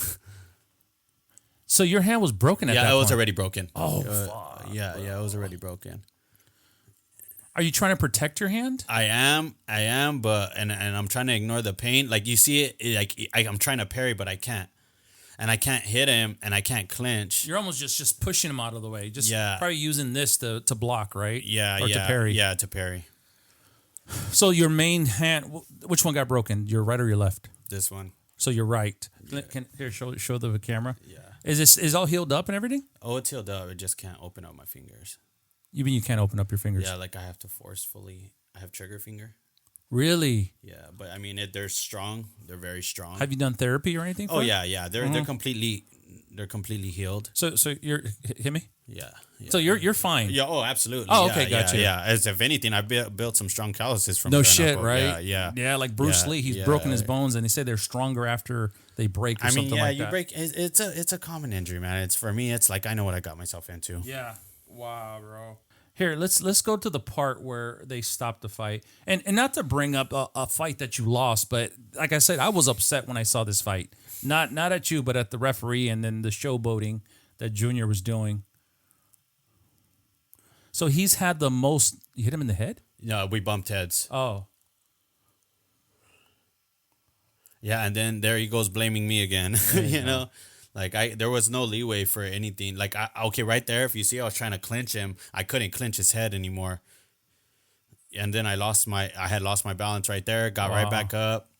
So your hand was broken at that point? Yeah, it was already broken. Oh, fuck. Yeah, it was already broken. Are you trying to protect your hand? I am, but and I'm trying to ignore the pain. Like you see it, like I'm trying to parry, but I can't, and I can't hit him, and I can't clinch. You're almost just pushing him out of the way. Just Yeah. probably using this to block, right? Yeah, or yeah, to parry. Yeah, to parry. So your main hand, which one got broken? Your right or your left? This one. So you're right. Can here show the camera. Yeah. Is all healed up and everything? Oh, it's healed up. I just can't open up my fingers. You mean you can't open up your fingers? Yeah, like I have to forcefully. I have trigger finger. Really? Yeah, but I mean, they're strong. They're very strong. Have you done therapy or anything? Oh yeah. They're completely healed. So you're hit me. Yeah. So you're fine. Yeah. Oh, absolutely. Oh, yeah, okay, gotcha. Yeah. As if anything, I built some strong calluses from. No bare shit, knuckle. right? Yeah. Like Bruce Yeah, Lee, he's yeah. broken his bones, and they say they're stronger after they break or something like that. you break. It's a common injury, man. It's for me. It's like I know what I got myself into. Yeah. Wow, bro. Here, let's go to the part where they stopped the fight, and not to bring up a fight that you lost, but like I said, I was upset when I saw this fight. Not at you, but at the referee, and then the showboating that Junior was doing. So he's had the most. You hit him in the head? No, we bumped heads. Oh. Yeah, and then there he goes blaming me again. You know, like there was no leeway for anything. Like okay, right there, if you see, I was trying to clinch him. I couldn't clinch his head anymore. And then I had lost my balance right there. Got right back up.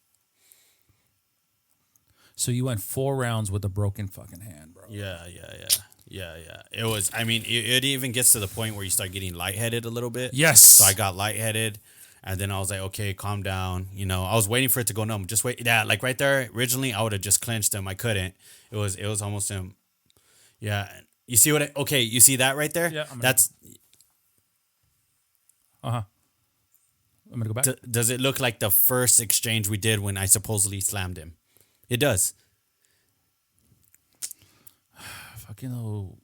So you went 4 rounds with a broken fucking hand, bro. Yeah. It was. I mean, it even gets to the point where you start getting lightheaded a little bit. Yes. So I got lightheaded. And then I was like, okay, calm down. You know, I was waiting for it to go numb. Just wait. Yeah, like right there. Originally, I would have just clinched him. I couldn't. It was almost him. Yeah. You see what? Okay, you see that right there? Yeah. That's. I'm gonna go back. Does it look like the first exchange we did when I supposedly slammed him? It does. Fucking old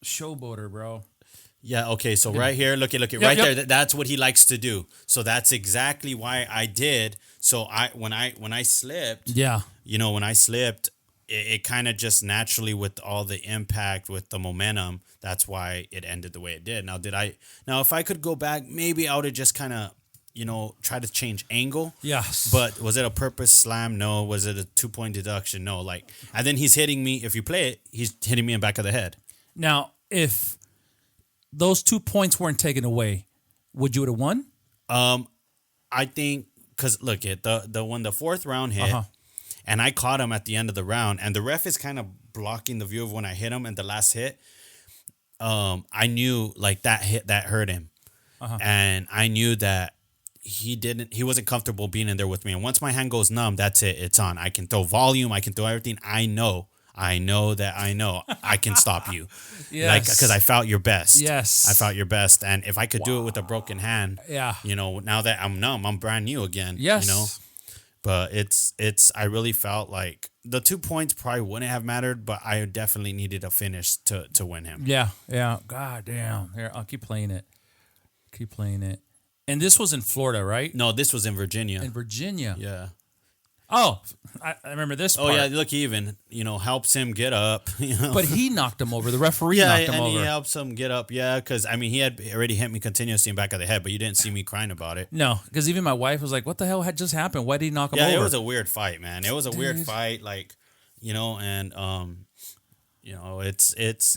showboater, bro. Yeah, okay, so right here, look at right there. That's what he likes to do. So that's exactly why I did. So when I slipped, when I slipped, it kind of just naturally, with all the impact, with the momentum, that's why it ended the way it did. Now if I could go back, maybe I would have just kind of, try to change angle. Yes. But was it a purpose slam? No. Was it a 2-point deduction? No. And then he's hitting me. If you play it, he's hitting me in the back of the head. Now, if those 2 points weren't taken away, would you have won? I think because look at when the 4th round hit, and I caught him at the end of the round, and the ref is kind of blocking the view of when I hit him and the last hit. I knew like that hit that hurt him, and I knew that he wasn't comfortable being in there with me. And once my hand goes numb, that's it. It's on. I can throw volume. I can throw everything. I know I can stop you. Yes. Because I felt your best. Yes. I felt your best. And if I could do it with a broken hand, yeah. Now that I'm numb, I'm brand new again. Yes. But I really felt like the 2 points probably wouldn't have mattered, but I definitely needed a finish to win him. Yeah. God damn. Here, I'll keep playing it. And this was in Florida, right? No, this was in Virginia. Yeah. Oh, I remember this part. Oh, yeah, look, he even, helps him get up. But he knocked him over. The referee knocked him over. Yeah, he helps him get up, because, he had already hit me continuously in the back of the head, but you didn't see me crying about it. No, because even my wife was like, what the hell had just happened? Why did he knock him over? Yeah, it was a weird fight, man. It was a weird fight, and,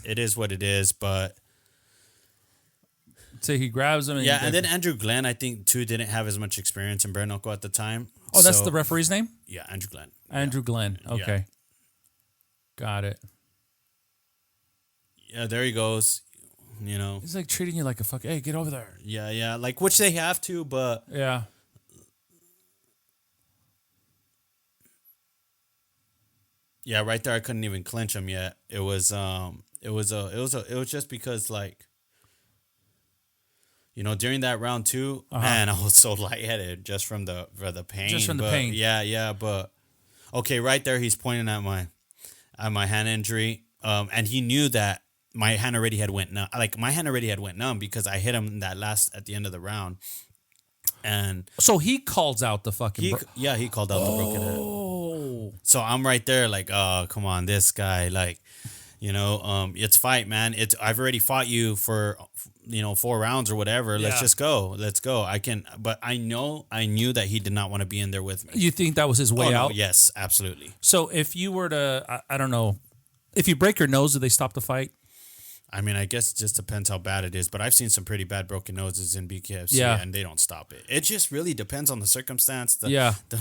it is what it is, but So he grabs him. And then Andrew Glenn, I think, too, didn't have as much experience in bare knuckle at the time. Oh, that's the referee's name? Yeah, Andrew Glenn. Andrew Glenn. Okay. Yeah. Got it. Yeah, there he goes. You know, he's like treating you like a hey, get over there. Yeah, like which they have to, but yeah. Yeah, right there I couldn't even clinch him yet. It was just because like, you know, during that round 2, man, I was so lightheaded just from the pain. Just from the pain. Yeah, but okay, right there he's pointing at my hand injury. And he knew that my hand already had went numb. Like my hand already had went numb because I hit him at the end of the round. And so he calls out the fucking he called out the broken head. So I'm right there like, oh, come on, this guy, like, you know, it's fight, man. I've already fought you for, you know, 4 rounds or whatever. Yeah. Let's go. But I knew that he did not want to be in there with me. You think that was his way out? No, yes, absolutely. So if you were to, I don't know, if you break your nose, do they stop the fight? I mean, I guess it just depends how bad it is, but I've seen some pretty bad broken noses in BKFC, and they don't stop it. It just really depends on the circumstance.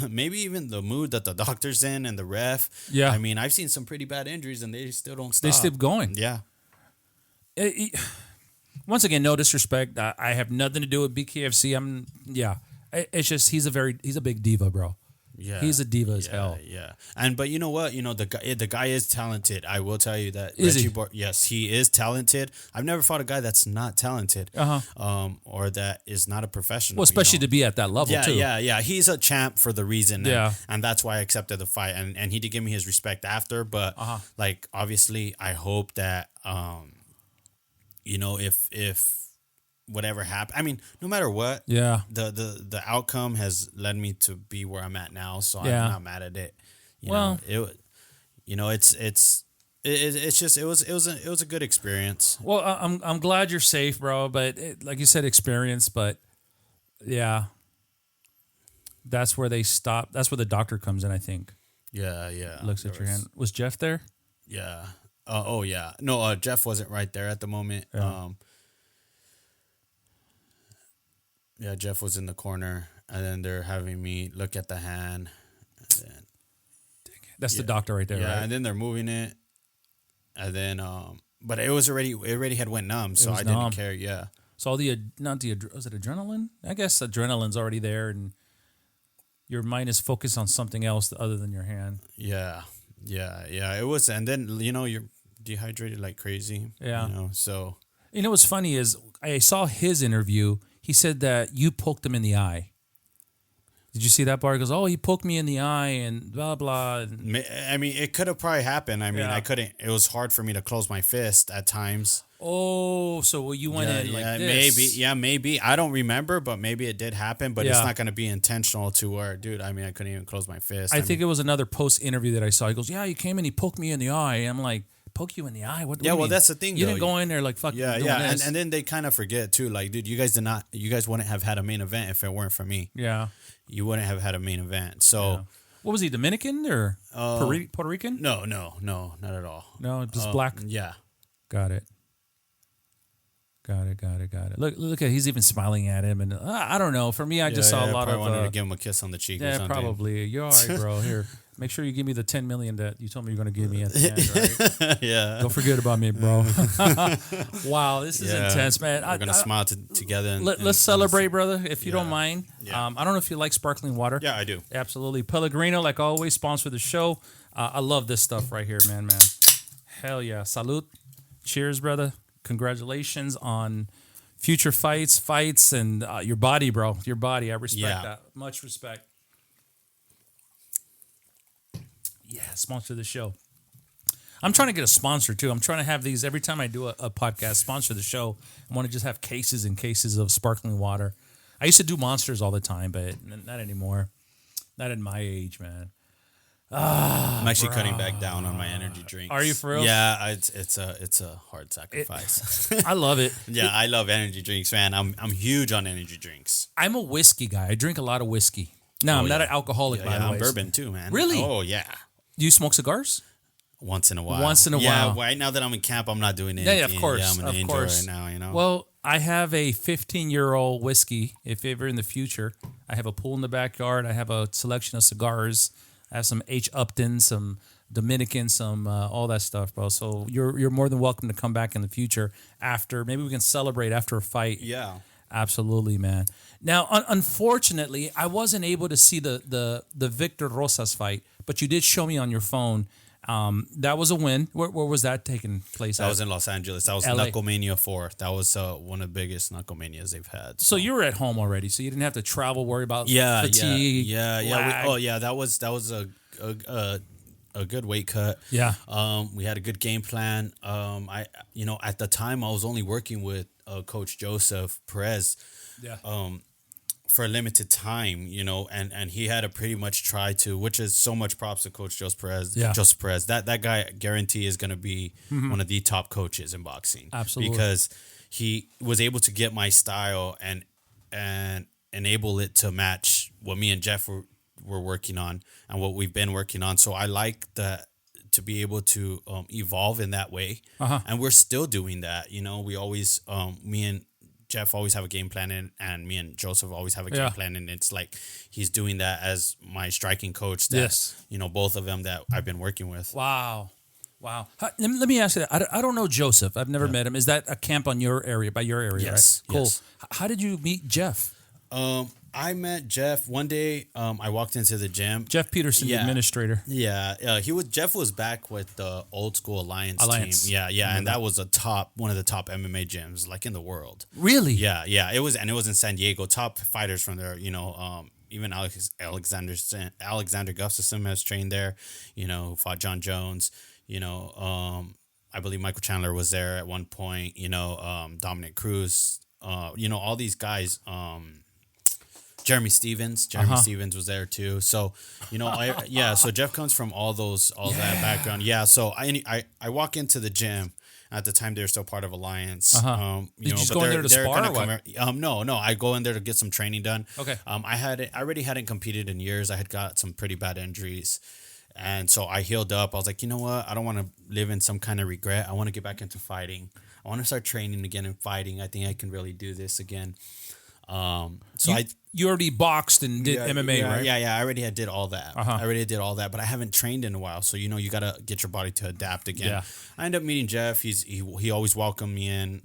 Maybe even the mood that the doctor's in and the ref. Yeah. I mean, I've seen some pretty bad injuries, and they still don't stop. They still going. Yeah. Once again, no disrespect. I have nothing to do with BKFC. It's just he's a big diva, bro. Yeah, he's a diva as hell. Yeah, but you know what? You know the guy is talented. I will tell you that. Yes, he is talented. I've never fought a guy that's not talented, or that is not a professional. Well, especially to be at that level too. Yeah. He's a champ for the reason. And that's why I accepted the fight. And he did give me his respect after. But like obviously, I hope that you know, if whatever happened, I mean, no matter what, the outcome has led me to be where I'm at now, so I'm not mad at it. It was a good experience. Well, I'm glad you're safe, bro. But like you said, experience. But yeah, that's where they stop. That's where the doctor comes in, I think. Yeah. Looks at your hand. Was Jeff there? Yeah. Yeah. No, Jeff wasn't right there at the moment. Yeah. Yeah, Jeff was in the corner, and then they're having me look at the hand. And then, that's the doctor right there, right? Yeah, and then they're moving it, and then but it already had went numb, so I didn't care. Yeah. So was it adrenaline? I guess adrenaline's already there, and your mind is focused on something else other than your hand. Yeah. It was, and then you know you're dehydrated like crazy. Yeah. You know, so you know what's funny is I saw his interview. He said that you poked him in the eye. Did you see that part? He goes, he poked me in the eye and blah, blah. I mean, it could have probably happened. I mean, I couldn't. It was hard for me to close my fist at times. Oh, so you went in like this. Maybe. I don't remember, but maybe it did happen. But it's not going to be intentional to where, dude, I mean, I couldn't even close my fist. I think it was another post-interview that I saw. He goes, he came in, he poked me in the eye. And I'm like, poke you in the eye? What do you mean? That's the thing. You didn't go in there like fuck. And then they kind of forget too. Like, dude, you guys wouldn't have had a main event if it weren't for me. Yeah, you wouldn't have had a main event. So, what was he? Dominican or Puerto Rican? No, not at all. No, just black. Yeah, got it. Look at he's even smiling at him, and I don't know. For me, I just saw a lot of. I wanted to give him a kiss on the cheek. or something. Probably. You're all right, bro. Here. Make sure you give me the $10 million that you told me you're going to give me at the end, right? Yeah. Don't forget about me, bro. Wow, this is intense, man. We're going to smile together. Let's celebrate, brother, if you don't mind. Yeah. I don't know if you like sparkling water. Yeah, I do. Absolutely. Pellegrino, like always, sponsor the show. I love this stuff right here, man. Hell yeah. Salud. Cheers, brother. Congratulations on future fights, and your body, bro. Your body. I respect that. Much respect. Yeah, sponsor the show. I'm trying to get a sponsor too. I'm trying to have these every time I do a podcast. Sponsor the show. I want to just have cases and cases of sparkling water. I used to do Monsters all the time, but not anymore. Not at my age, man. I'm actually cutting back down on my energy drinks. Are you for real? Yeah, it's a hard sacrifice. I love it. Yeah, I love energy drinks, man. I'm huge on energy drinks. I'm a whiskey guy. I drink a lot of whiskey. No, I'm not an alcoholic, by the way. I'm bourbon too, man. Really? Oh, yeah. Do you smoke cigars? Once in a while. Yeah, right now that I'm in camp, I'm not doing anything. Yeah, of course. Yeah, I'm an angel right now, you know. Well, I have a 15-year-old whiskey. If ever in the future, I have a pool in the backyard. I have a selection of cigars. I have some H. Upton, some Dominican, some all that stuff, bro. So you're more than welcome to come back in the future after. Maybe we can celebrate after a fight. Yeah. Absolutely, man. Now, unfortunately, I wasn't able to see the Victor Rosas fight, but you did show me on your phone. That was a win. Where was that taking place? That was in Los Angeles. That was LA. Knucklemania 4. That was one of the biggest Knucklemanias they've had. So you were at home already, so you didn't have to travel, worry about fatigue. Yeah. That was a good weight cut. Yeah. We had a good game plan. At the time I was only working with Coach Joseph Perez. Yeah. For a limited time, and he had to pretty much try to, which is so much props to Coach Joseph Perez. Yeah. Joseph Perez. That guy, I guarantee, is going to be one of the top coaches in boxing. Absolutely. Because he was able to get my style and enable it to match what me and Jeff were working on and what we've been working on. So I like that, to be able to evolve in that way. And we're still doing that. We always, me and Jeff always have a game plan, and me and Joseph always have a game plan, and it's like he's doing that as my striking coach. That, both of them that I've been working with. Wow. Let me ask you that. I don't know Joseph. I've never met him. Is that a camp on your area, by your area? Yes. Right? Cool. Yes. How did you meet Jeff? I met Jeff one day. I walked into the gym. Jeff Peterson, the administrator. Yeah, Jeff was back with the old school Alliance team. Yeah, and that was one of the top MMA gyms like in the world. Really? Yeah. It was in San Diego. Top fighters from there. Even Alexander Gustafsson has trained there. Who fought John Jones. I believe Michael Chandler was there at one point. Dominic Cruz. All these guys. Jeremy Stevens Stevens was there too. So, so Jeff comes from all that background. Yeah. So I walk into the gym. At the time, they were still part of Alliance. Did you just go in there to spar or what? No. I go in there to get some training done. Okay. I already hadn't competed in years. I had got some pretty bad injuries. And so I healed up. I was like, you know what? I don't want to live in some kind of regret. I want to get back into fighting. I want to start training again and fighting. I think I can really do this again. You already boxed and did MMA, right? Yeah. I already did all that. I already did all that, but I haven't trained in a while. So, you got to get your body to adapt again. Yeah. I ended up meeting Jeff. He always welcomed me in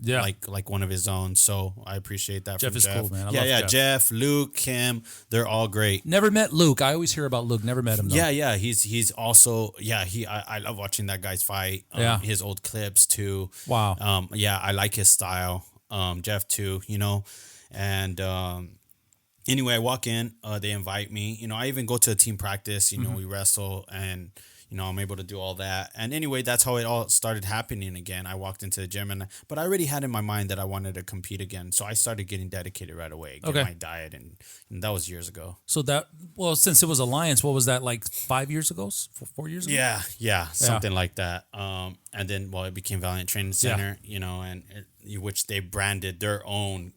like one of his own. So I appreciate that. Jeff is cool, man. I love Jeff, Luke, Kim, they're all great. Never met Luke. I always hear about Luke. Never met him though. Yeah. He's also, I love watching that guy's fight. His old clips too. Wow. I like his style. Jeff too, and anyway, I walk in, they invite me. I even go to a team practice, we wrestle, and I'm able to do all that. And anyway, that's how it all started happening again. I walked into the gym, but I already had in my mind that I wanted to compete again. So I started getting dedicated right away, getting my diet, and that was years ago. So since it was Alliance, what was that, like 5 years ago, 4 years ago? Yeah, something like that. And then, it became Valiant Training Center, which they branded their own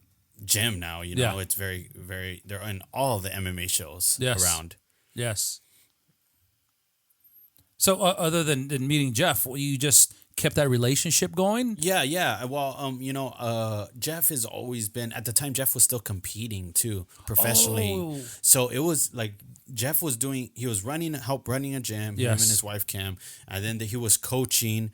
gym now. It's very, very, they're in all the MMA shows around. Yes. So other than meeting Jeff, you just kept that relationship going? Yeah. Well, Jeff has always been, at the time, Jeff was still competing too, professionally. Oh. So it was like Jeff was running a gym, him and his wife, Kim. And then he was coaching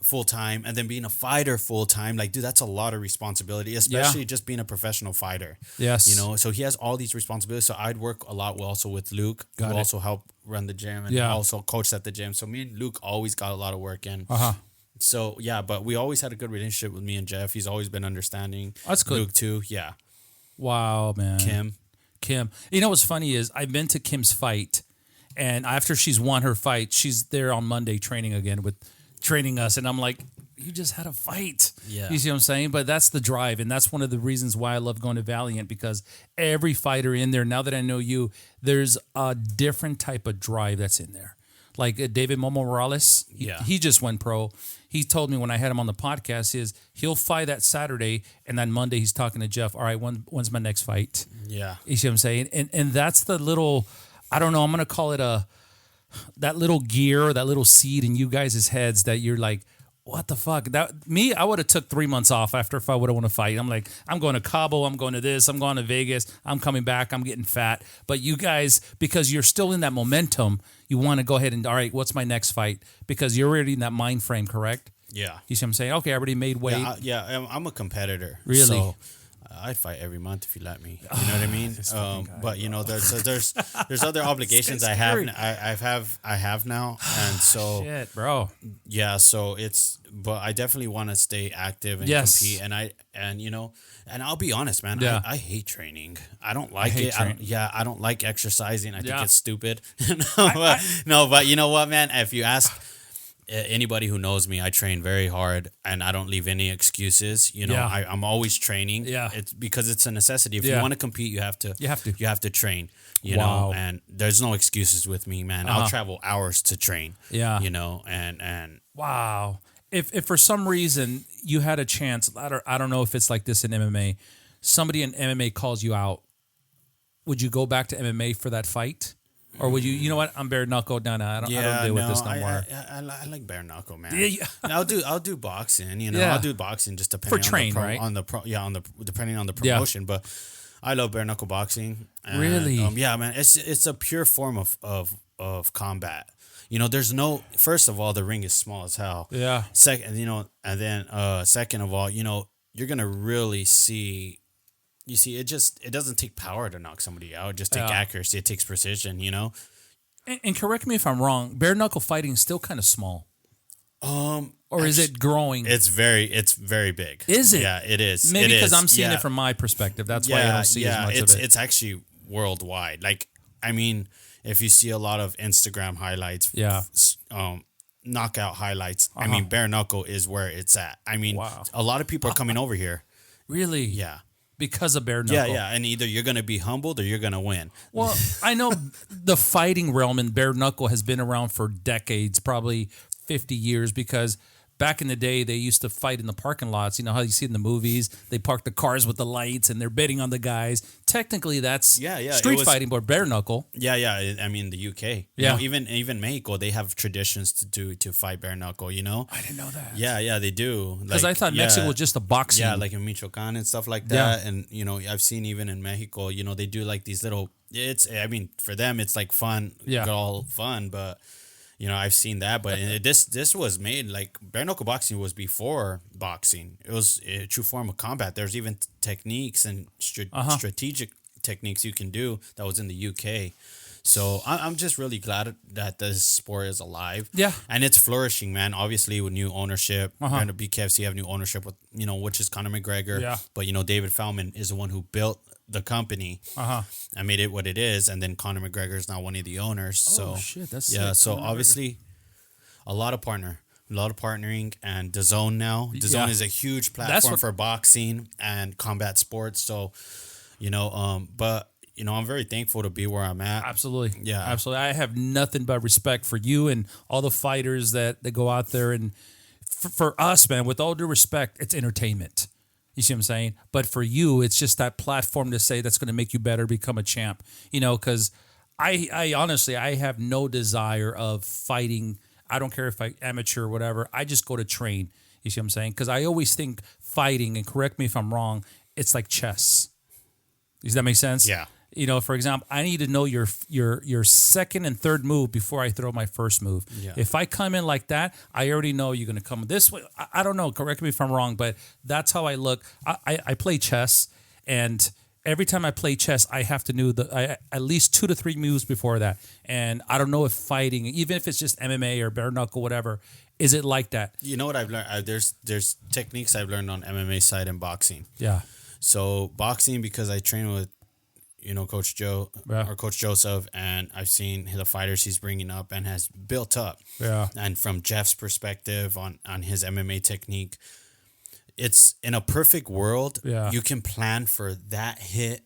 full time, and then being a fighter full time. Like, dude, that's a lot of responsibility, especially just being a professional fighter. Yes. So he has all these responsibilities. So I'd work a lot also with Luke, who also helped run the gym and also coached at the gym. So me and Luke always got a lot of work in. So but we always had a good relationship with me and Jeff. He's always been understanding. That's good. Luke too. Yeah. Wow, man. Kim. What's funny is I've been to Kim's fight, and after she's won her fight, she's there on Monday training us, and I'm like, you just had a fight. Yeah. You see what I'm saying? But that's the drive, and that's one of the reasons why I love going to Valiant, because every fighter in there, now that I know you, there's a different type of drive that's in there. Like David Momo Morales, he just went pro. He told me when I had him on the podcast, he'll fight that Saturday, and then Monday he's talking to Jeff, all right, when's my next fight? Yeah. You see what I'm saying? And that's the little, I don't know, I'm going to call it that little gear, that little seed in you guys' heads that you're like, what the fuck? I would have took 3 months off after if I would have want to fight. I'm like, I'm going to Cabo, I'm going to this, I'm going to Vegas, I'm coming back, I'm getting fat. But you guys, because you're still in that momentum, you want to go ahead and, all right, what's my next fight? Because you're already in that mind frame, correct? Yeah. You see what I'm saying? Okay, I already made weight. I'm a competitor. Really? So I'd fight every month if you let me. You know what I mean? But you know, there's other obligations I have now, and so shit, bro. Yeah, so but I definitely want to stay active and compete, and you know, and I'll be honest, man. Yeah. I hate training. I don't like it. I don't like exercising. I think it's stupid. No, but you know what, man? If you ask anybody who knows me, I train very hard and I don't leave any excuses. You know, I'm always training. Yeah. It's because it's a necessity. If you want to compete, you have to train, you know, and there's no excuses with me, man. I'll travel hours to train. Yeah. You know, and wow. If for some reason you had a chance, I don't know if it's like this in MMA, somebody in MMA calls you out, would you go back to MMA for that fight? Or would you know what? I'm bare knuckle. No, I don't deal with this no more. I like bare knuckle, man. Yeah. I'll do boxing. You know, I'll do boxing just depending depending on the promotion. But I love bare knuckle boxing. And, really? Yeah, man. It's a pure form of combat. You know, there's no. First of all, the ring is small as hell. Yeah. Second, you know, and then second of all, you know, you're gonna really see. You see, it doesn't take power to knock somebody out. It just takes accuracy. It takes precision, you know? And correct me if I'm wrong, bare knuckle fighting is still kind of small. Or is it growing? It's very big. Is it? Yeah, it is. Maybe because I'm seeing it from my perspective. That's why I don't see as much of it. It's actually worldwide. Like, I mean, if you see a lot of Instagram highlights, knockout highlights, I mean, bare knuckle is where it's at. I mean, a lot of people are coming over here. Really? Yeah. Because of bare knuckle. Yeah, and either you're going to be humbled or you're going to win. Well, I know the fighting realm in bare knuckle has been around for decades, probably 50 years, because back in the day, they used to fight in the parking lots. You know how you see in the movies? They park the cars with the lights and they're betting on the guys. Technically, that's street fighting, but bare knuckle. Yeah. I mean, the UK. You know, even Mexico, they have traditions to fight bare knuckle, you know? I didn't know that. Yeah, they do. Because I thought Mexico was just a boxing. Yeah, like in Michoacan and stuff like that. Yeah. And, you know, I've seen even in Mexico, you know, they do like these little, I mean, for them, it's like fun, all fun, but... You know, I've seen that, but this was made like bare knuckle boxing was before boxing. It was a true form of combat. There's even techniques and strategic techniques you can do that was in the UK. So I'm just really glad that this sport is alive. Yeah, and it's flourishing, man. Obviously, with new ownership, and the BKFC have new ownership with which is Conor McGregor. Yeah, but David Feldman is the one who built the company. I made it what it is, and then Conor McGregor is now one of the owners. So shit, that's sick. So Conor obviously, a lot of partnering, and DAZN now. DAZN is a huge platform for boxing and combat sports. So, but. I'm very thankful to be where I'm at. Absolutely. Yeah. Absolutely. I have nothing but respect for you and all the fighters that go out there. And for us, man, with all due respect, it's entertainment. You see what I'm saying? But for you, it's just that platform to say that's going to make you better, become a champ. Because I honestly, I have no desire of fighting. I don't care if I amateur or whatever. I just go to train. You see what I'm saying? Because I always think fighting, and correct me if I'm wrong, it's like chess. Does that make sense? Yeah. For example, I need to know your second and third move before I throw my first move. Yeah. If I come in like that, I already know you're going to come this way. I don't know. Correct me if I'm wrong, but that's how I look. I play chess, and every time I play chess, I have to know at least 2 to 3 moves before that. And I don't know if fighting, even if it's just MMA or bare knuckle, whatever, is it like that? You know what I've learned? There's techniques I've learned on MMA side and boxing. Yeah. So boxing, because I train with Coach Joe or Coach Joseph, and I've seen the fighters he's bringing up and has built up. Yeah. And from Jeff's perspective on his MMA technique, it's in a perfect world. Yeah. You can plan for that hit.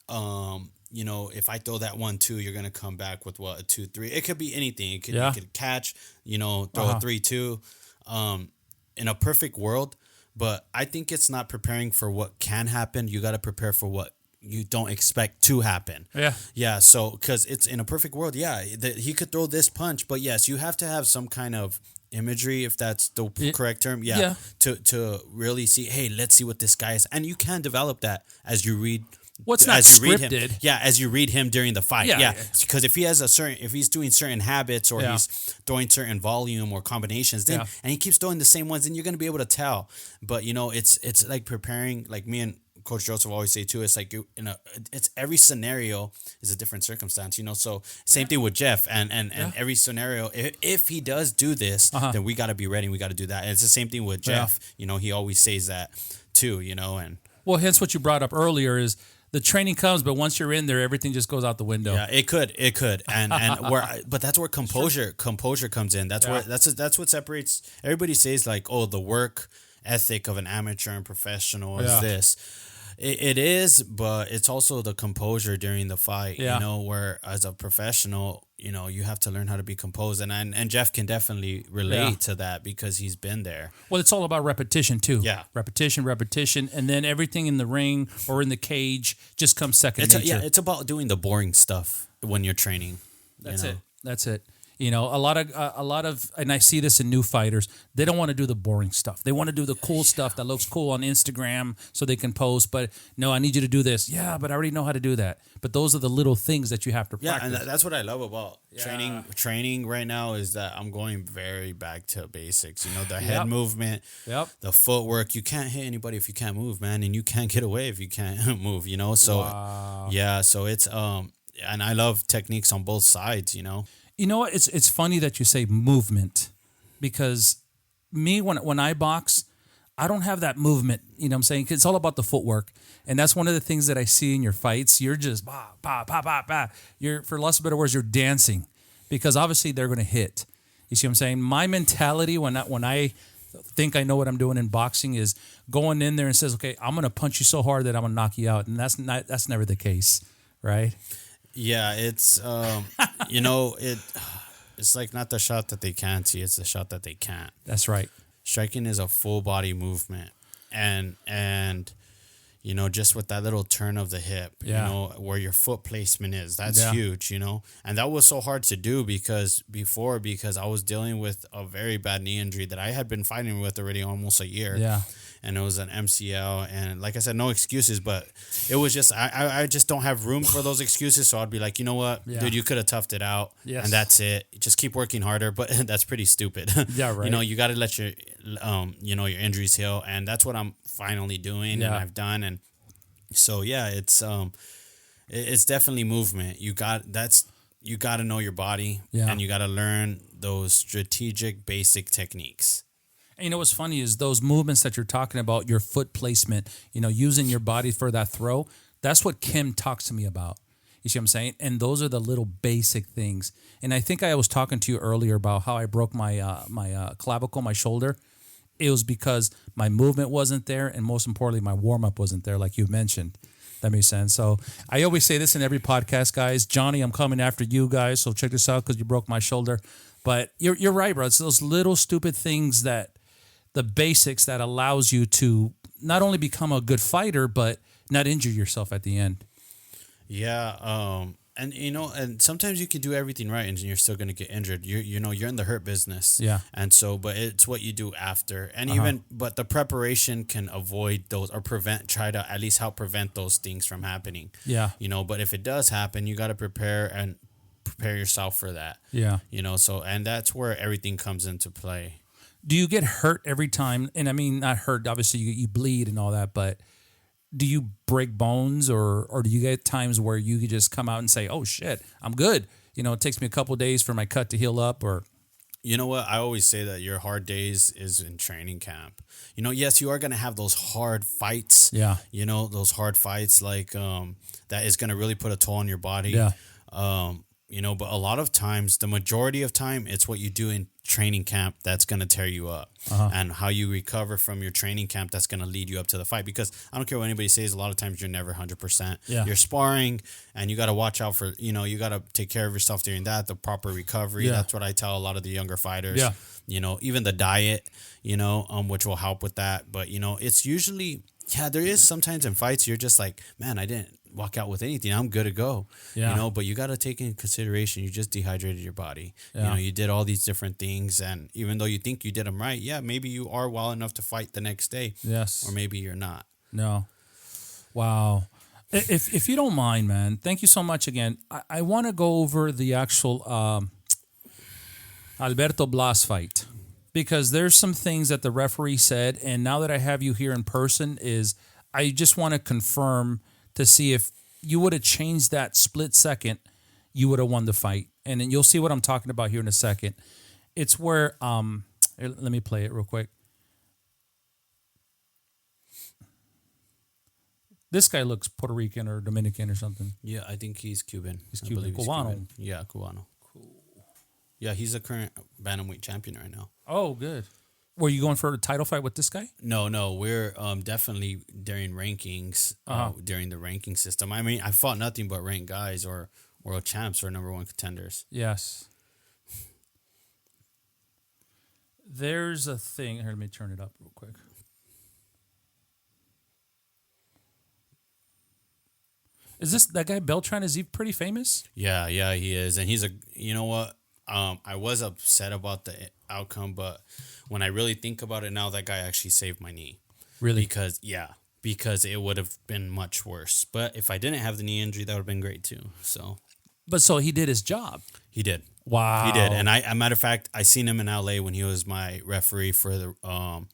If I throw that 1-2, you're gonna come back with a 2-3. It could be anything. You could catch. Throw a 3-2. In a perfect world, but I think it's not preparing for what can happen. You got to prepare for what you don't expect to happen. Yeah. So because it's in a perfect world, he could throw this punch, but yes, you have to have some kind of imagery, if that's the correct term. To really see, hey, let's see what this guy is, and you can develop that as you read. What's not scripted? As you read him during the fight. Because if he's doing certain habits or he's throwing certain volume or combinations, then and he keeps throwing the same ones, then you're gonna be able to tell. But it's like preparing, like me and Coach Joseph always say too. It's like it's every scenario is a different circumstance. So same thing with Jeff and every scenario. If he does do this, then we got to be ready. We got to do that. And it's the same thing with Jeff. He always says that too. And well, hence what you brought up earlier is. The training comes, but once you're in there, everything just goes out the window. Yeah, it could, but that's where composure comes in. That's what separates. Everybody says like, oh, the work ethic of an amateur and professional is this. It is, but it's also the composure during the fight. Where as a professional, you have to learn how to be composed, and Jeff can definitely relate to that because he's been there. Well, it's all about repetition too. Yeah, repetition, and then everything in the ring or in the cage just comes second nature. It's about doing the boring stuff when you're training. That's it. A lot of, and I see this in new fighters, they don't want to do the boring stuff. They want to do the cool stuff that looks cool on Instagram so they can post. But no, I need you to do this. Yeah, but I already know how to do that. But those are the little things that you have to practice. Yeah, and that's what I love about training right now is that I'm going very back to basics. The head movement, the footwork. You can't hit anybody if you can't move, man, and you can't get away if you can't move. So so it's and I love techniques on both sides. You know what? It's funny that you say movement because me, when I box, I don't have that movement. You know what I'm saying? 'Cause it's all about the footwork. And that's one of the things that I see in your fights. You're just, bah, bah, bah, bah, bah. You're, for less of better words, you're dancing because obviously they're going to hit. You see what I'm saying? My mentality when I think I know what I'm doing in boxing is going in there and says, okay, I'm going to punch you so hard that I'm going to knock you out. And that's never the case, right? Yeah, it's it's like not the shot that they can see, it's the shot that they can't. That's right. Striking is a full body movement, and just with that little turn of the hip, where your foot placement is, that's huge, and that was so hard to do because I was dealing with a very bad knee injury that I had been fighting with already almost a year. Yeah. And it was an MCL, and like I said, no excuses, but it was just I just don't have room for those excuses. So I'd be like, you know what, dude, you could have toughed it out, and that's it. Just keep working harder, but that's pretty stupid. Yeah, right. You got to let your your injuries heal, and that's what I'm finally doing, and I've done, and so it's definitely movement. You got to know your body, and you got to learn those strategic basic techniques. And what's funny is those movements that you're talking about, your foot placement, using your body for that throw, that's what Kim talks to me about. You see what I'm saying? And those are the little basic things. And I think I was talking to you earlier about how I broke my clavicle, my shoulder. It was because my movement wasn't there, and most importantly, my warm-up wasn't there, like you mentioned. That makes sense. So I always say this in every podcast, guys. Johnny, I'm coming after you guys, so check this out because you broke my shoulder. But you're right, bro. It's those little stupid things the basics that allows you to not only become a good fighter, but not injure yourself at the end. Yeah. And sometimes you can do everything right and you're still going to get injured. You're in the hurt business. Yeah. And so, but it's what you do after. And but the preparation can avoid those or try to at least help prevent those things from happening. Yeah. But if it does happen, you got to prepare yourself for that. Yeah. So, and that's where everything comes into play. Do you get hurt every time? And I mean, not hurt, obviously you bleed and all that, but do you break bones or do you get times where you could just come out and say, oh shit, I'm good. It takes me a couple of days for my cut to heal up or. You know what? I always say that your hard days is in training camp. Yes, you are going to have those hard fights. Yeah. Those hard fights like that is going to really put a toll on your body. Yeah. But a lot of times, the majority of time, it's what you do in training camp that's going to tear you up, and how you recover from your training camp that's going to lead you up to the fight. Because I don't care what anybody says, a lot of times you're never 100%. Yeah. You're sparring, and you got to watch out for, you got to take care of yourself during that, the proper recovery. Yeah. That's what I tell a lot of the younger fighters. Yeah. Even the diet, which will help with that. But, it's usually... Yeah, there is sometimes in fights you're just like, man, I didn't walk out with anything. I'm good to go. Yeah. You know, but you got to take into consideration you just dehydrated your body. Yeah. You know, you did all these different things, and even though you think you did them right, yeah, maybe you are well enough to fight the next day. Yes. Or maybe you're not. No. Wow. If you don't mind, man, thank you so much again. I want to go over the actual Alberto Blas fight, because there's some things that the referee said, and now that I have you here in person, I just want to confirm to see if you would have changed that split second, you would have won the fight. And then you'll see what I'm talking about here in a second. It's where, let me play it real quick. This guy looks Puerto Rican or Dominican or something. Yeah, I think he's Cuban. He's Cuban. Cubano. Yeah, Cubano. Cool. Yeah, he's a current bantamweight champion right now. Oh, good. Were you going for a title fight with this guy? No. We're definitely during rankings, during the ranking system. I mean, I fought nothing but ranked guys or world champs or number one contenders. Yes. There's a thing. Here, let me turn it up real quick. Is this that guy Beltran? Is he pretty famous? Yeah, he is. And he's you know what? I was upset about the outcome, but when I really think about it now, that guy actually saved my knee. Really? Because it would have been much worse. But if I didn't have the knee injury, that would have been great too. So he did his job. He did. Wow. He did. And a matter of fact, I seen him in LA when he was my referee for the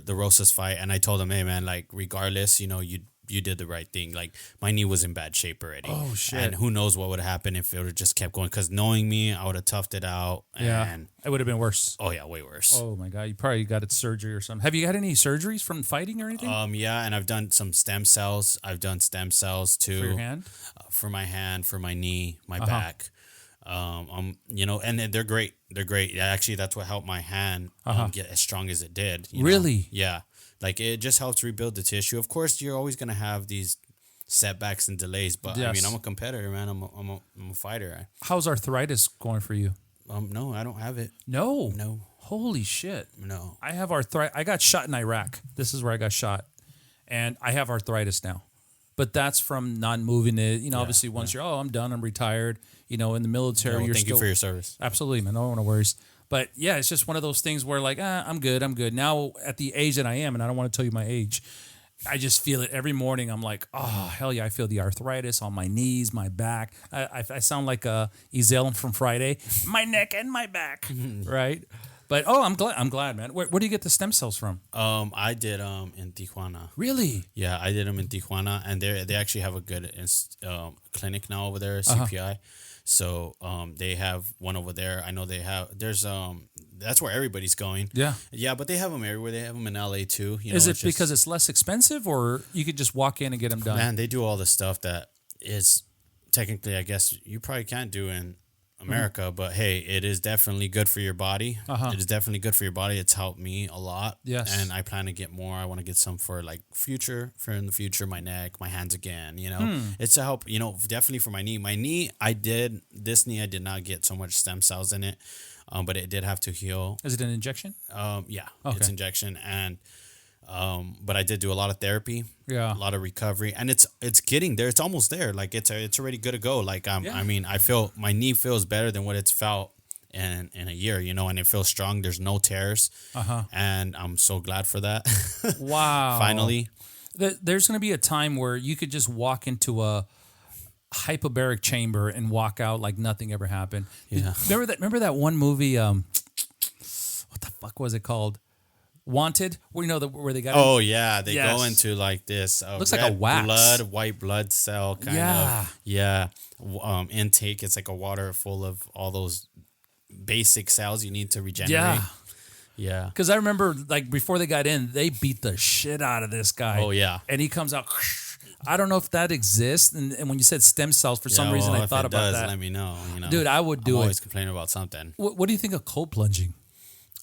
Rosas fight, and I told him, hey man, like regardless, you know, you did the right thing. Like my knee was in bad shape already. Oh shit! And who knows what would have happened if it would have just kept going? Because knowing me, I would have toughed it out. And it would have been worse. Oh yeah, way worse. Oh my god, you probably got it surgery or something. Have you had any surgeries from fighting or anything? Yeah, and I've done some stem cells. I've done stem cells too. For your hand? For my hand, for my knee, my back. You know, and they're great. They're great. Actually, that's what helped my hand get as strong as it did. Really? Know? Yeah. Like, it just helps rebuild the tissue. Of course, you're always going to have these setbacks and delays, but yes. I mean, I'm a competitor, man. I'm a fighter. How's arthritis going for you? No, I don't have it. No? No. Holy shit. No. I have arthritis. I got shot in Iraq. This is where I got shot. And I have arthritis now. But that's from not moving it. You know, obviously, once you're, I'm done, I'm retired. You know, in the military, thank you for your service. Absolutely, man. No worries. But yeah, it's just one of those things where like, I'm good. Now at the age that I am, and I don't want to tell you my age, I just feel it every morning. I'm like, oh, hell yeah. I feel the arthritis on my knees, my back. I sound like Ezel from Friday. My neck and my back, right? But, I'm glad, man. Where do you get the stem cells from? I did in Tijuana. Really? Yeah, I did them in Tijuana, and they actually have a good clinic now over there, CPI. So they have one over there. I know there's that's where everybody's going. Yeah. Yeah, but they have them everywhere. They have them in LA too. Is it because it's less expensive, or you could just walk in and get them done? Man, they do all the stuff that is technically, I guess, you probably can't do in America, but hey, it is definitely good for your body. It is definitely good for your body. It's helped me a lot. Yes. And I plan to get more. I want to get some for in the future, my neck, my hands again, you know. It's to help, you know, definitely for my knee. My knee, I did not get so much stem cells in it, but it did have to heal. Is it an injection? Yeah, it's injection. And but I did do a lot of therapy, a lot of recovery, and it's getting there. It's almost there. Like it's already good to go. Like I mean, I feel my knee feels better than what it's felt in a year, you know, and it feels strong. There's no tears, and I'm so glad for that. Wow! Finally, there's going to be a time where you could just walk into a hyperbaric chamber and walk out like nothing ever happened. Yeah. Remember that one movie? What the fuck was it called? Wanted, where where they got. Oh yeah, they go into like this. Looks like a wax white blood cell kind of. Yeah. Intake. It's like a water full of all those basic cells you need to regenerate. Yeah. Because I remember like before they got in, they beat the shit out of this guy. Oh yeah. And he comes out. I don't know if that exists. And when you said stem cells, for some reason I thought about that. Let me know. You know, dude, I would do it. Always complaining about something. What do you think of cold plunging?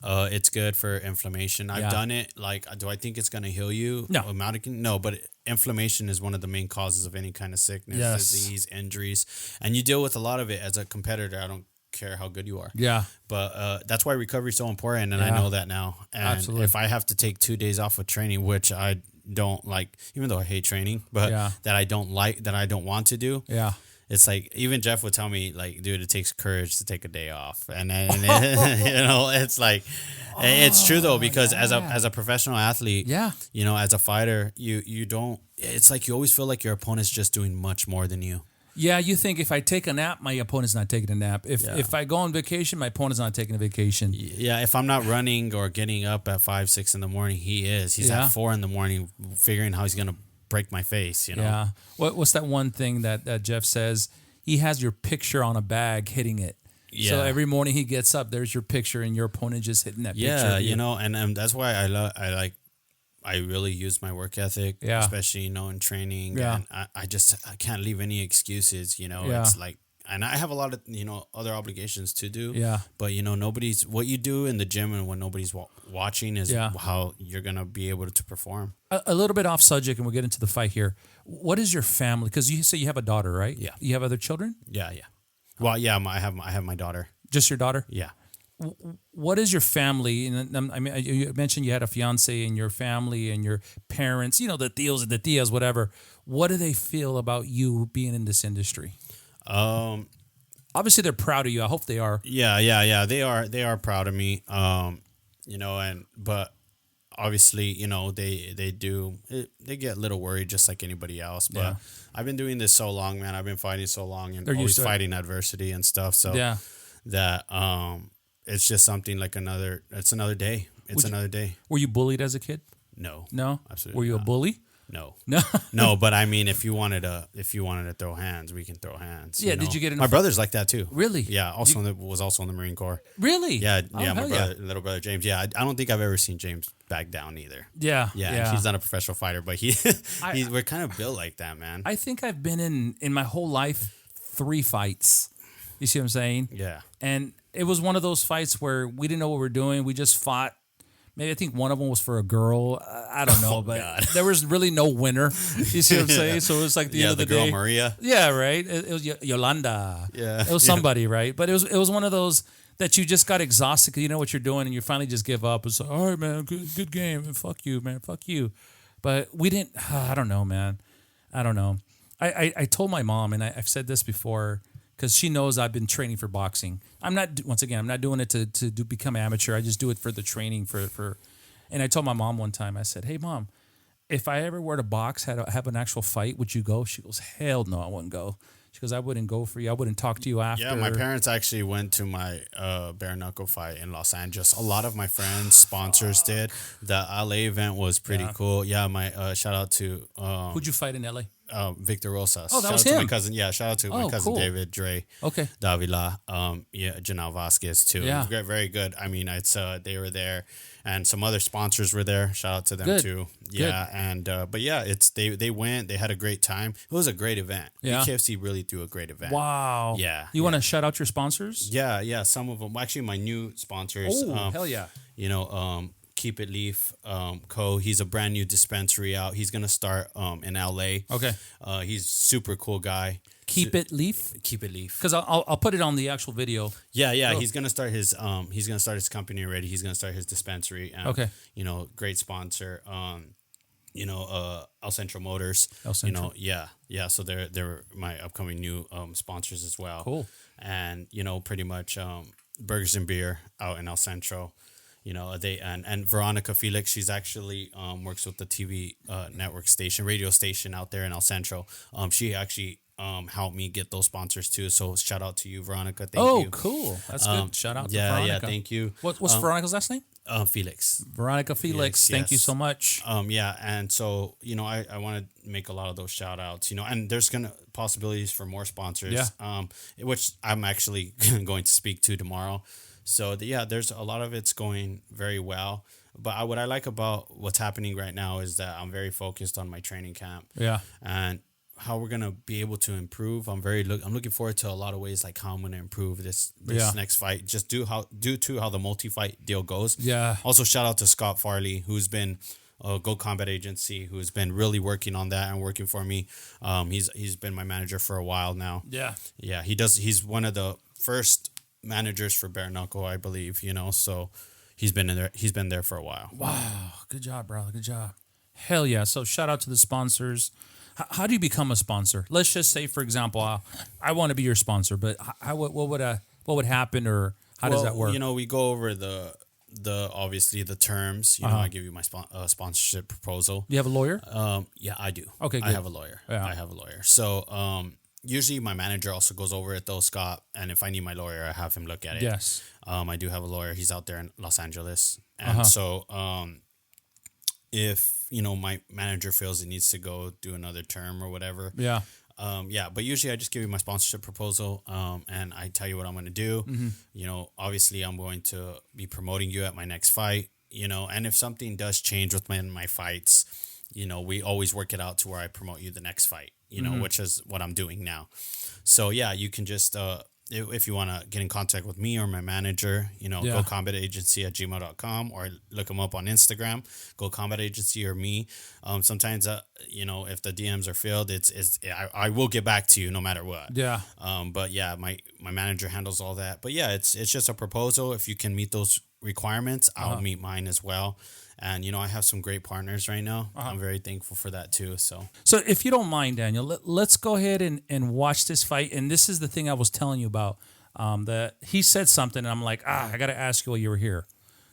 It's good for inflammation. I've done it. Like, do I think it's going to heal you? No. No, but inflammation is one of the main causes of any kind of sickness, disease, injuries. And you deal with a lot of it as a competitor. I don't care how good you are. Yeah. But that's why recovery is so important, and I know that now. And if I have to take 2 days off of training, which I don't like, even though I hate training, but that I don't like, that I don't want to do. Yeah. It's like, even Jeff would tell me, like, dude, it takes courage to take a day off. And then, it's like, it's true though, because as a professional athlete, as a fighter, you don't, it's like you always feel like your opponent's just doing much more than you. Yeah, you think if I take a nap, my opponent's not taking a nap. If I go on vacation, my opponent's not taking a vacation. Yeah, if I'm not running or getting up at 5, 6 in the morning, he is. He's at 4 in the morning figuring how he's going to break my face, Yeah. What's that one thing that Jeff says? He has your picture on a bag hitting it. Yeah. So every morning he gets up, there's your picture and your opponent just hitting that picture. Yeah, and that's why I really use my work ethic, especially, in training. Yeah. And I can't leave any excuses, It's like, and I have a lot of, other obligations to do. Yeah. But, what you do in the gym and when nobody's watching is how you're going to be able to perform. A little bit off subject, and we'll get into the fight here. What is your family? Because you say you have a daughter, right? Yeah. You have other children? Yeah. Well, yeah, I have my daughter. Just your daughter? Yeah. What is your family? And I mean, you mentioned you had a fiance and your family and your parents, the tios and the tias, whatever. What do they feel about you being in this industry? Obviously they're proud of you. I hope they are. Yeah. They are proud of me. But obviously, they get a little worried just like anybody else. But I've been doing this so long, man. I've been fighting so long and always fighting adversity and stuff. So that it's just something like it's another day. It's another day. Were you bullied as a kid? No. Absolutely. Were you a bully? No. But I mean, if you wanted to throw hands, we can throw hands. Yeah. Did you get in? My brother's like that too. Really? Yeah. Was also in the Marine Corps. Really? Yeah. My little brother James. Yeah. I don't think I've ever seen James back down either. Yeah. And he's not a professional fighter, but we're kind of built like that, man. I think I've been in my whole life 3 fights. You see what I'm saying? Yeah. And it was one of those fights where we didn't know what we were doing. We just fought. Maybe I think one of them was for a girl. I don't know, but there was really no winner. You see what I'm saying? So it was like the end of the girl day. Maria. Yeah, right. It was Yolanda. Yeah, it was somebody, right? But it was one of those that you just got exhausted because you know what you're doing and you finally just give up. It's like, all right, man, good game. Fuck you, man. Fuck you. But we didn't. I don't know, man. I don't know. I told my mom, and I've said this before, because she knows I've been training for boxing. I'm not doing it to become amateur. I just do it for the training for. And I told my mom one time, I said, hey, Mom, if I ever were to box, have an actual fight, would you go? She goes, hell no, I wouldn't go. She goes, I wouldn't go for you. I wouldn't talk to you after. Yeah, my parents actually went to my Bare Knuckle fight in Los Angeles. A lot of my friends, sponsors did. The LA event was pretty cool. Yeah, my shout out to... who'd you fight in LA? Victor Rosas. Oh, that was him. him. My cousin. Yeah, shout out to my cousin David Dre. Okay. Davila. Janelle Vasquez too. Yeah. It was very good. I mean, they were there, and some other sponsors were there. Shout out to them too. Yeah, good. And but yeah, they went. They had a great time. It was a great event. Yeah. BKFC really threw a great event. Wow. Yeah. You want to shout out your sponsors? Yeah. Some of them. Actually, my new sponsors. Oh, hell yeah. Keep It Leaf Co. He's a brand new dispensary out. He's gonna start in LA. Okay. He's super cool guy. Keep It Leaf. Keep It Leaf. Because I'll put it on the actual video. Yeah. Oh. He's gonna start his company already. He's gonna start his dispensary. Okay. Great sponsor. El Centro Motors. El Centro. Yeah. So they're my upcoming new sponsors as well. Cool. And pretty much Burgers and Beer out in El Centro. They and Veronica Felix, she's actually works with the TV network station, radio station out there in El Centro. She actually helped me get those sponsors too. So shout out to you, Veronica. Thank you. Oh, cool. That's good. Shout out to Veronica. Yeah, thank you. What's Veronica's last name? Felix. Veronica Felix. Thank you so much. And so, I want to make a lot of those shout outs, and there's possibilities for more sponsors, which I'm actually going to speak to tomorrow. So there's a lot of it's going very well. But what I like about what's happening right now is that I'm very focused on my training camp. Yeah. And how we're gonna be able to improve. I'm looking forward to a lot of ways, like how I'm gonna improve this next fight. Just due to how the multi-fight deal goes. Yeah. Also, shout out to Scott Farley, who's been Go Combat Agency, who's been really working on that and working for me. He's been my manager for a while now. Yeah. Yeah. He's one of the first managers for Bare Knuckle, I believe, so he's been there for a while. Wow, good job, bro. Good job. Hell yeah. So shout out to the sponsors. How do you become a sponsor? Let's just say, for example, I want to be your sponsor, but what would happen, or how does that work? We go over the obviously the terms. I give you my sponsorship proposal. Do you have a lawyer? Yeah, I do. Okay, good. I have a lawyer. Yeah. I have a lawyer. So usually my manager also goes over it though, Scott. And if I need my lawyer, I have him look at it. Yes. I do have a lawyer. He's out there in Los Angeles, and so if my manager feels it needs to go do another term or whatever. Yeah. But usually I just give you my sponsorship proposal, and I tell you what I'm going to do. Mm-hmm. Obviously I'm going to be promoting you at my next fight, and if something does change with my fights, we always work it out to where I promote you the next fight, which is what I'm doing now. So yeah, you can just, if you want to get in contact with me or my manager, go combatagency@gmail.com or look them up on Instagram, go combat agency or me. Sometimes, if the DMs are filled, I will get back to you no matter what. Yeah. But yeah, my manager handles all that. But yeah, it's just a proposal. If you can meet those requirements, I'll meet mine as well. And, I have some great partners right now. I'm very thankful for that, too. So if you don't mind, Daniel, let's go ahead and watch this fight. And this is the thing I was telling you about. That he said something, and I'm like, I got to ask you while you were here.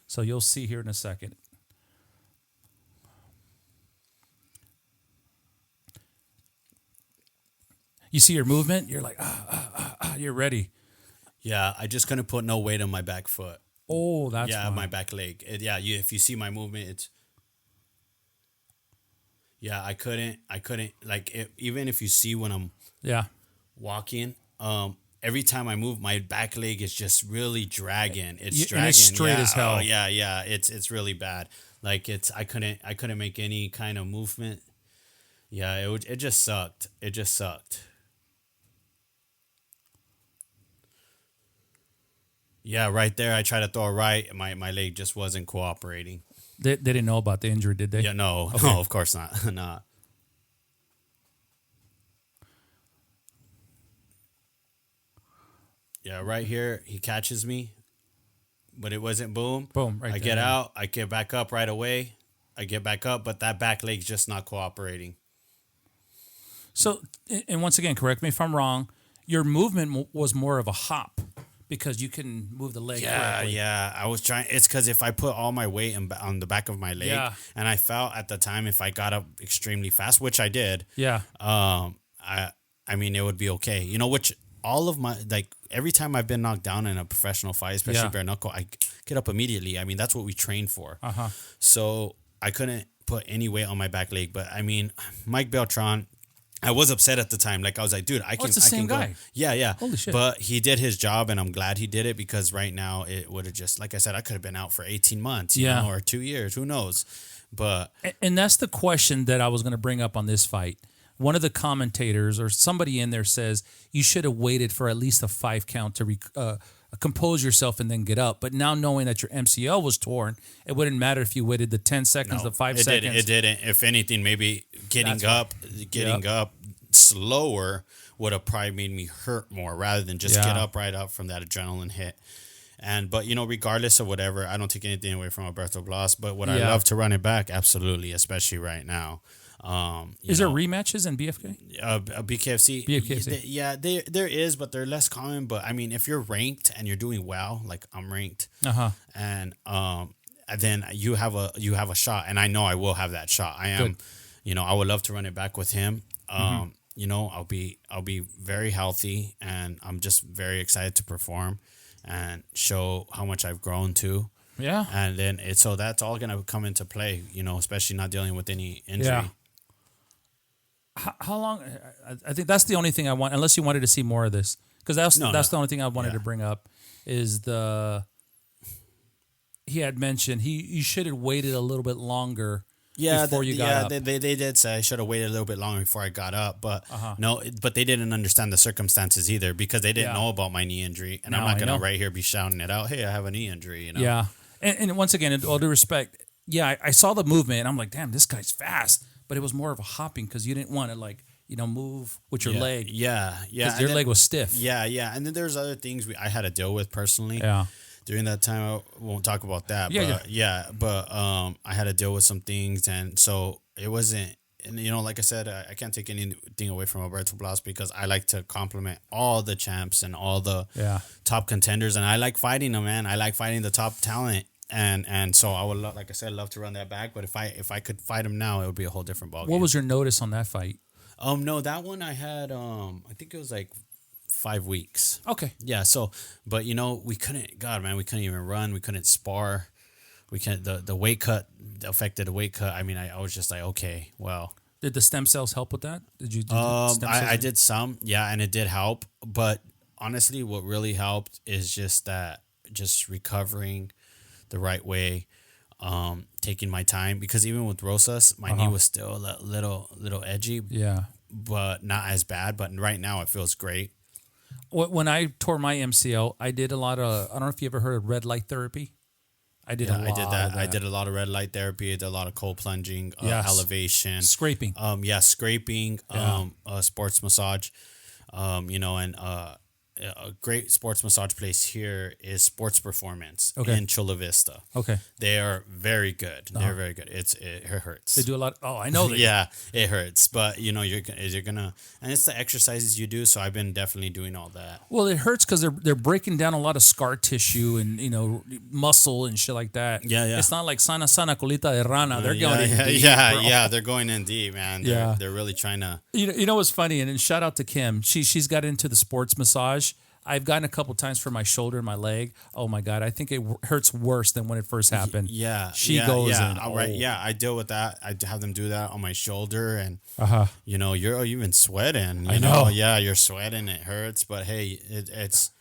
So you'll see here in a second. You see your movement? You're like, you're ready. Yeah, I just couldn't put no weight on my back foot. Oh, that's yeah, fine. My back leg. If you see my movement, it's I couldn't even if you see when I'm walking, every time I move, my back leg is just really dragging. It's dragging. And it's straight as hell. Oh, yeah. It's really bad. Like I couldn't make any kind of movement. Yeah, it just sucked. It just sucked. Yeah, right there. I tried to throw a right. My leg just wasn't cooperating. They didn't know about the injury, did they? Yeah, no, okay. No, of course not. Nah. Yeah, right here, he catches me, but it wasn't boom. Boom, right I there. get out. I get back up right away. I get back up, but that back leg's just not cooperating. So, and once again, correct me if I'm wrong, your movement was more of a hop. Because you can move the leg correctly. Yeah. I was trying. It's because if I put all my weight on the back of my leg, and I felt at the time if I got up extremely fast, which I did, I mean, it would be okay. Which all of my, every time I've been knocked down in a professional fight, especially bare knuckle, I get up immediately. I mean, that's what we train for. So I couldn't put any weight on my back leg. But I mean, Mike Beltran, I was upset at the time. I was like, dude, I can. It's the same guy. Yeah. Holy shit! But he did his job, and I'm glad he did it because right now it would have just, like I said, I could have been out for 18 months, or 2 years. Who knows? But and that's the question that I was going to bring up on this fight. One of the commentators or somebody in there says you should have waited for at least a 5 count to compose yourself and then get up. But now knowing that your MCL was torn, it wouldn't matter if you waited the 10 seconds, the 5 seconds. It didn't. If anything, maybe getting up slower would have probably made me hurt more rather than just get up right up from that adrenaline hit. But regardless of whatever, I don't take anything away from Alberto Blas. But would I love to run it back? Absolutely, especially right now. Is there rematches in BFK? BKFC? BKFC. There is, but they're less common. But I mean, if you're ranked and you're doing well, like I'm ranked, and then you have a shot, and I know I will have that shot. I am, I would love to run it back with him. I'll be very healthy, and I'm just very excited to perform and show how much I've grown too. Yeah, and then so that's all gonna come into play. Especially not dealing with any injury. Yeah. How long? I think that's the only thing I want. Unless you wanted to see more of this, because that's the only thing I wanted to bring up. Is he had mentioned you should have waited a little bit longer. Before you got up. They did say I should have waited a little bit longer before I got up, but but they didn't understand the circumstances either because they didn't know about my knee injury, and I'm not gonna right here be shouting it out. Hey, I have a knee injury. Yeah, and once again, in all due respect, I saw the movement, and I'm like, damn, this guy's fast, but it was more of a hopping because you didn't want to move with your leg. Yeah. Because your leg was stiff. Yeah, and then there's other things I had to deal with personally. Yeah. during that time, I won't talk about that. But I had to deal with some things, and so it wasn't. And like I said, I can't take anything away from Alberto Blas because I like to compliment all the champs and all the top contenders, and I like fighting them, man. I like fighting the top talent, and so I would like I said, love to run that back. But if I could fight him now, it would be a whole different ballgame. What was your notice on that fight? No, that one I had. I think it was like 5 weeks. Okay. Yeah. So, but we couldn't. God, man, we couldn't even run. We couldn't spar. We can't. The weight cut affected the weight cut. I mean, I was just like, okay, well. Did the stem cells help with that? Did you? I did some, and it did help. But honestly, what really helped is just recovering the right way, taking my time. Because even with Rosas, my knee was still a little edgy. Yeah, but not as bad. But right now, it feels great. When I tore my MCL, I did a lot of. I don't know if you ever heard of red light therapy. I did that. I did a lot of red light therapy. I did a lot of cold plunging, elevation, scraping. Scraping. Sports massage. And a great sports massage place here is Sports Performance in Chula Vista. Okay, they are very good. They're very good. It hurts. They do a lot. Oh, I know. It hurts, but you're gonna, and it's the exercises you do. So I've been definitely doing all that. Well, it hurts because they're breaking down a lot of scar tissue and muscle and shit like that. Yeah. It's not like sana colita de rana. They're going in deep. They're going in deep, man. They're really trying to. You know what's funny? And shout out to Kim. She's got into the sports massage. I've gotten a couple times for my shoulder and my leg. Oh my God, I think it hurts worse than when it first happened. She goes in. Right. Yeah, I deal with that. I have them do that on my shoulder, and you're even sweating. I know. Yeah, you're sweating. It hurts, but hey, it's.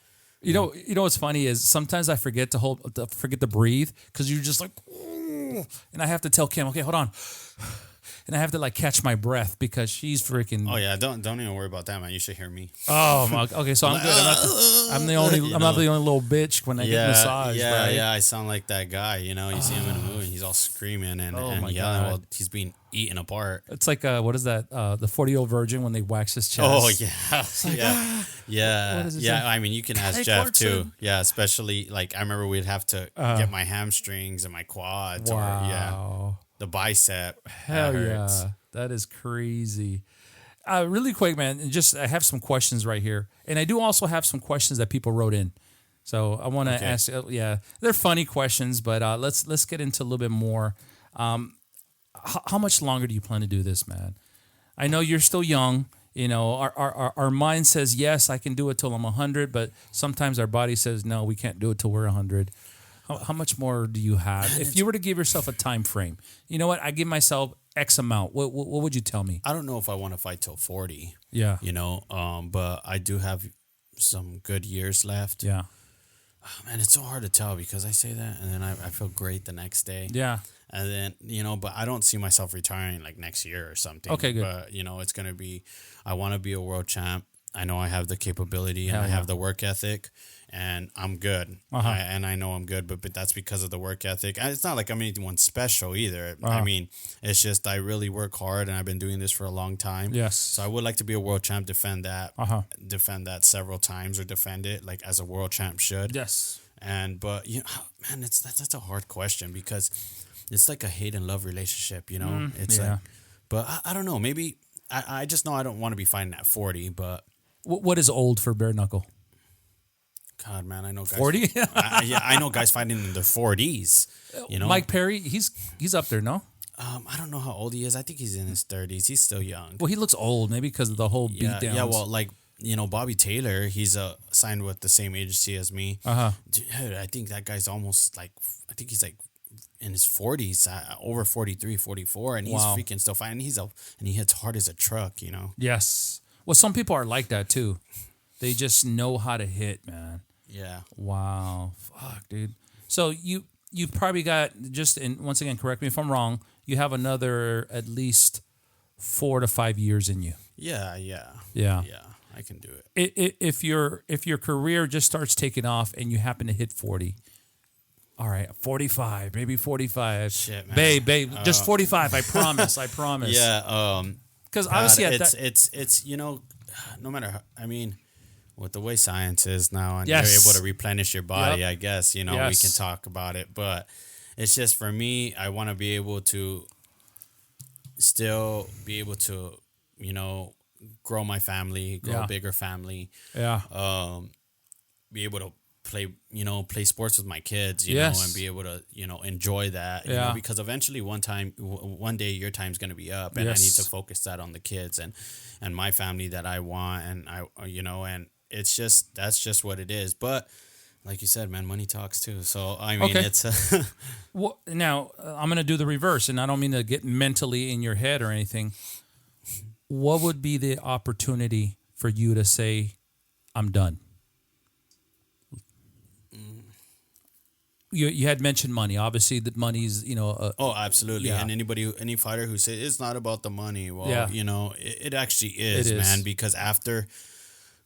You know what's funny is sometimes I forget to breathe because you're just like, and I have to tell Kim, okay, hold on. And I have to like catch my breath because she's freaking. Oh yeah, don't even worry about that, man. You should hear me. Oh my. Okay, so I'm good. I'm not the only little bitch when I get massaged. Yeah, right? yeah. I sound like that guy. You see him in a movie, he's all screaming and yelling while he's being eaten apart. It's like what is that? The 40-year-old virgin when they wax his chest. Oh yeah, yeah. I mean, you can ask Jeff too. Yeah, especially like I remember we'd have to get my hamstrings and my quads. Wow. The bicep. Hell yeah. That is crazy. Really quick, man, I have some questions right here. And I do also have some questions that people wrote in. So I want to ask, they're funny questions, but let's get into a little bit more. How much longer do you plan to do this, man? I know you're still young. Our mind says, yes, I can do it till I'm 100, but sometimes our body says, no, we can't do it till we're 100. How much more do you have? If you were to give yourself a time frame, you know what? I give myself X amount. What would you tell me? I don't know if I want to fight till 40. Yeah. But I do have some good years left. Yeah. Oh, man, it's so hard to tell because I say that and then I feel great the next day. Yeah. And then, but I don't see myself retiring like next year or something. Okay, good. But, it's going to be, I want to be a world champ. I know I have the capability and I have the work ethic. And I'm good, and I know I'm good, but that's because of the work ethic. And it's not like I'm anyone special either. I mean, it's just I really work hard, and I've been doing this for a long time. Yes. So I would like to be a world champ, defend that several times, or defend it like as a world champ should. Yes. But man, that's a hard question because it's like a hate and love relationship. It's like, but I don't know. Maybe I just know I don't want to be fighting at 40. But what is old for bare knuckle? God, man, I know guys. 40? I know guys fighting in their 40s. Mike Perry, he's up there, no? I don't know how old he is. I think he's in his 30s. He's still young. Well, he looks old, maybe because of the whole beat down. Yeah, well, like, Bobby Tailor, he's signed with the same agency as me. Dude, I think that guy's almost like, I think he's like in his 40s, over 43, 44, and he's freaking still fighting. And he hits hard as a truck, Yes. Well, some people are like that too. They just know how to hit, man. Yeah. Wow. Fuck, dude. So you've probably got once again, correct me if I'm wrong, you have another at least 4 to 5 years in you. Yeah. Yeah. I can do it. If your career just starts taking off and you happen to hit 40, all right, 45, maybe 45. Shit, man. Babe, just 45. I promise. Yeah. Because obviously it's no matter how, I mean, with the way science is now, and Yes. you're able to replenish your body, Yep. I guess, we can talk about it. But it's just, for me, I want to be able to still be able to, grow my family, grow a bigger family. Yeah. Be able to play sports with my kids, Yes. and be able to, enjoy that, because eventually one day your time's going to be up, and I need to focus that on the kids and my family that I want. And and that's just what it is. But like you said, man, money talks too. So, I mean, it's well, now I'm going to do the reverse, and I don't mean to get mentally in your head or anything. What would be the opportunity for you to say, I'm done? You had mentioned money. Obviously, that money's, oh, absolutely. Yeah. And any fighter who says it's not about the money, well, it actually is, It is. man. Because after,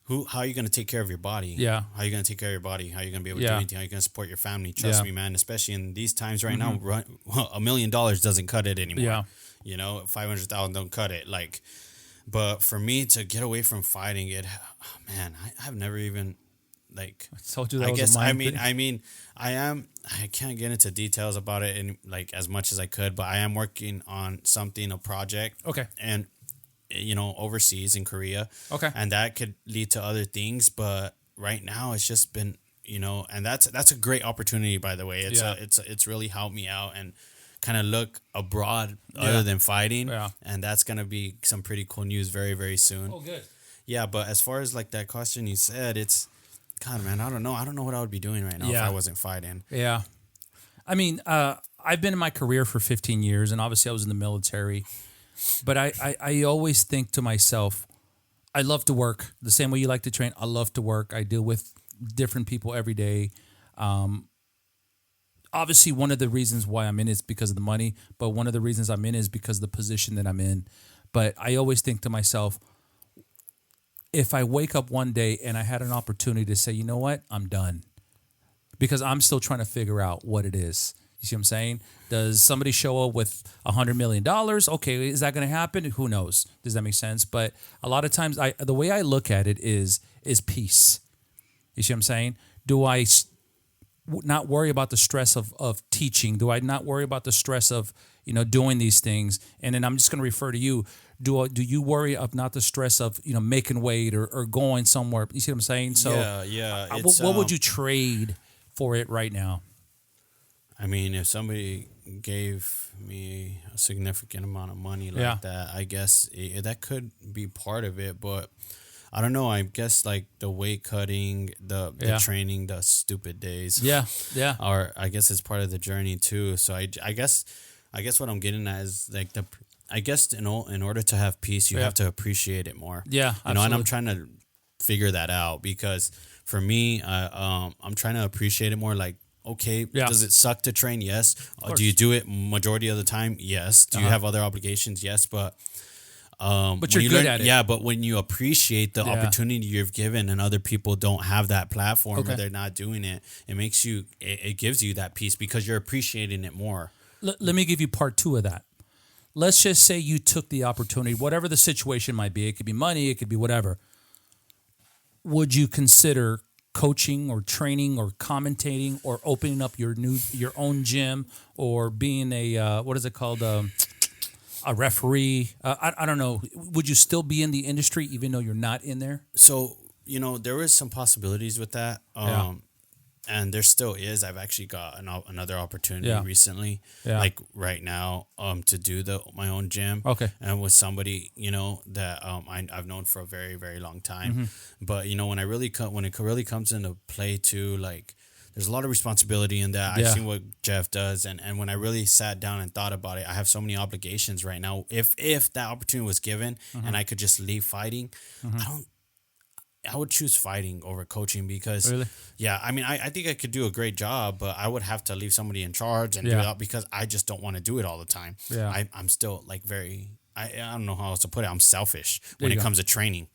how are you going to take care of your body? Yeah. How are you going to take care of your body? How are you going to be able to do anything? How are you going to support your family? Trust me, man. Especially in these times right now, $1 million doesn't cut it anymore. Yeah. 500,000 don't cut it. But for me to get away from fighting it, man, I've never even. I told you that was a mind thing. I can't get into details about it in as much as I could, but I am working on a project. Okay. And overseas in Korea. Okay. And that could lead to other things, but right now it's just been, and that's a great opportunity, by the way. It's really helped me out and kind of look abroad other than fighting. Yeah. And that's going to be some pretty cool news very, very soon. Oh, good. Yeah, but as far as that question you said, God, man, I don't know. I don't know what I would be doing right now if I wasn't fighting. Yeah. I mean, I've been in my career for 15 years, and obviously I was in the military. But I always think to myself, I love to work. The same way you like to train, I love to work. I deal with different people every day. Obviously, one of the reasons why I'm in is because of the money, but one of the reasons I'm in is because of the position that I'm in. But I always think to myself, if I wake up one day and I had an opportunity to say, you know what, I'm done. Because I'm still trying to figure out what it is. You see what I'm saying? Does somebody show up with $100 million? Okay, is that going to happen? Who knows? Does that make sense? But a lot of times, the way I look at it is peace. You see what I'm saying? Do I not worry about the stress of teaching? Do I not worry about the stress of doing these things? And then I'm just going to refer to you. Do you worry of not the stress of making weight or going somewhere? You see what I'm saying? So yeah. What would you trade for it right now? I mean, if somebody gave me a significant amount of money like that, I guess that could be part of it. But I don't know. I guess the weight cutting, the training, the stupid days. Yeah. Or I guess it's part of the journey too. So I guess what I'm getting at is I guess in order to have peace, you have to appreciate it more. Yeah, and I'm trying to figure that out, because for me, I'm trying to appreciate it more. Okay, does it suck to train? Yes. Do you do it majority of the time? Yes. Do you have other obligations? Yes. But you're good at it. Yeah, but when you appreciate the opportunity you've given and other people don't have that platform or they're not doing it, it gives you that peace because you're appreciating it more. Let me give you part 2 of that. Let's just say you took the opportunity, whatever the situation might be. It could be money, it could be whatever. Would you consider coaching or training or commentating or opening up your own gym or being a what is it called, a referee? I don't know. Would you still be in the industry even though you're not in there? So there is some possibilities with that. And there still is. I've actually got another opportunity recently, right now, to do my own gym. Okay. And with somebody, that I've known for a very, very long time. Mm-hmm. But when it really comes into play too, there's a lot of responsibility in that. I've seen what Jeff does, and when I really sat down and thought about it, I have so many obligations right now. If that opportunity was given and I could just leave fighting, I would choose fighting over coaching because, I mean, I think I could do a great job, but I would have to leave somebody in charge and do it because I just don't want to do it all the time. Yeah. I'm still I don't know how else to put it. I'm selfish when it comes to training.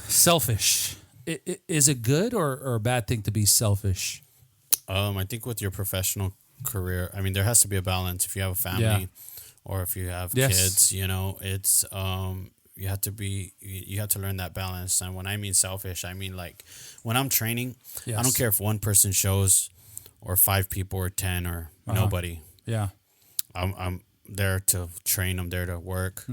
Selfish. Is it good or a bad thing to be selfish? I think with your professional career, I mean, there has to be a balance. If you have a family or if you have kids, it's, you have to learn that balance. And when I mean selfish, I mean like when I'm training, I don't care if one person shows or 5 people or 10 or nobody. Yeah. I'm there to train. I'm there to work.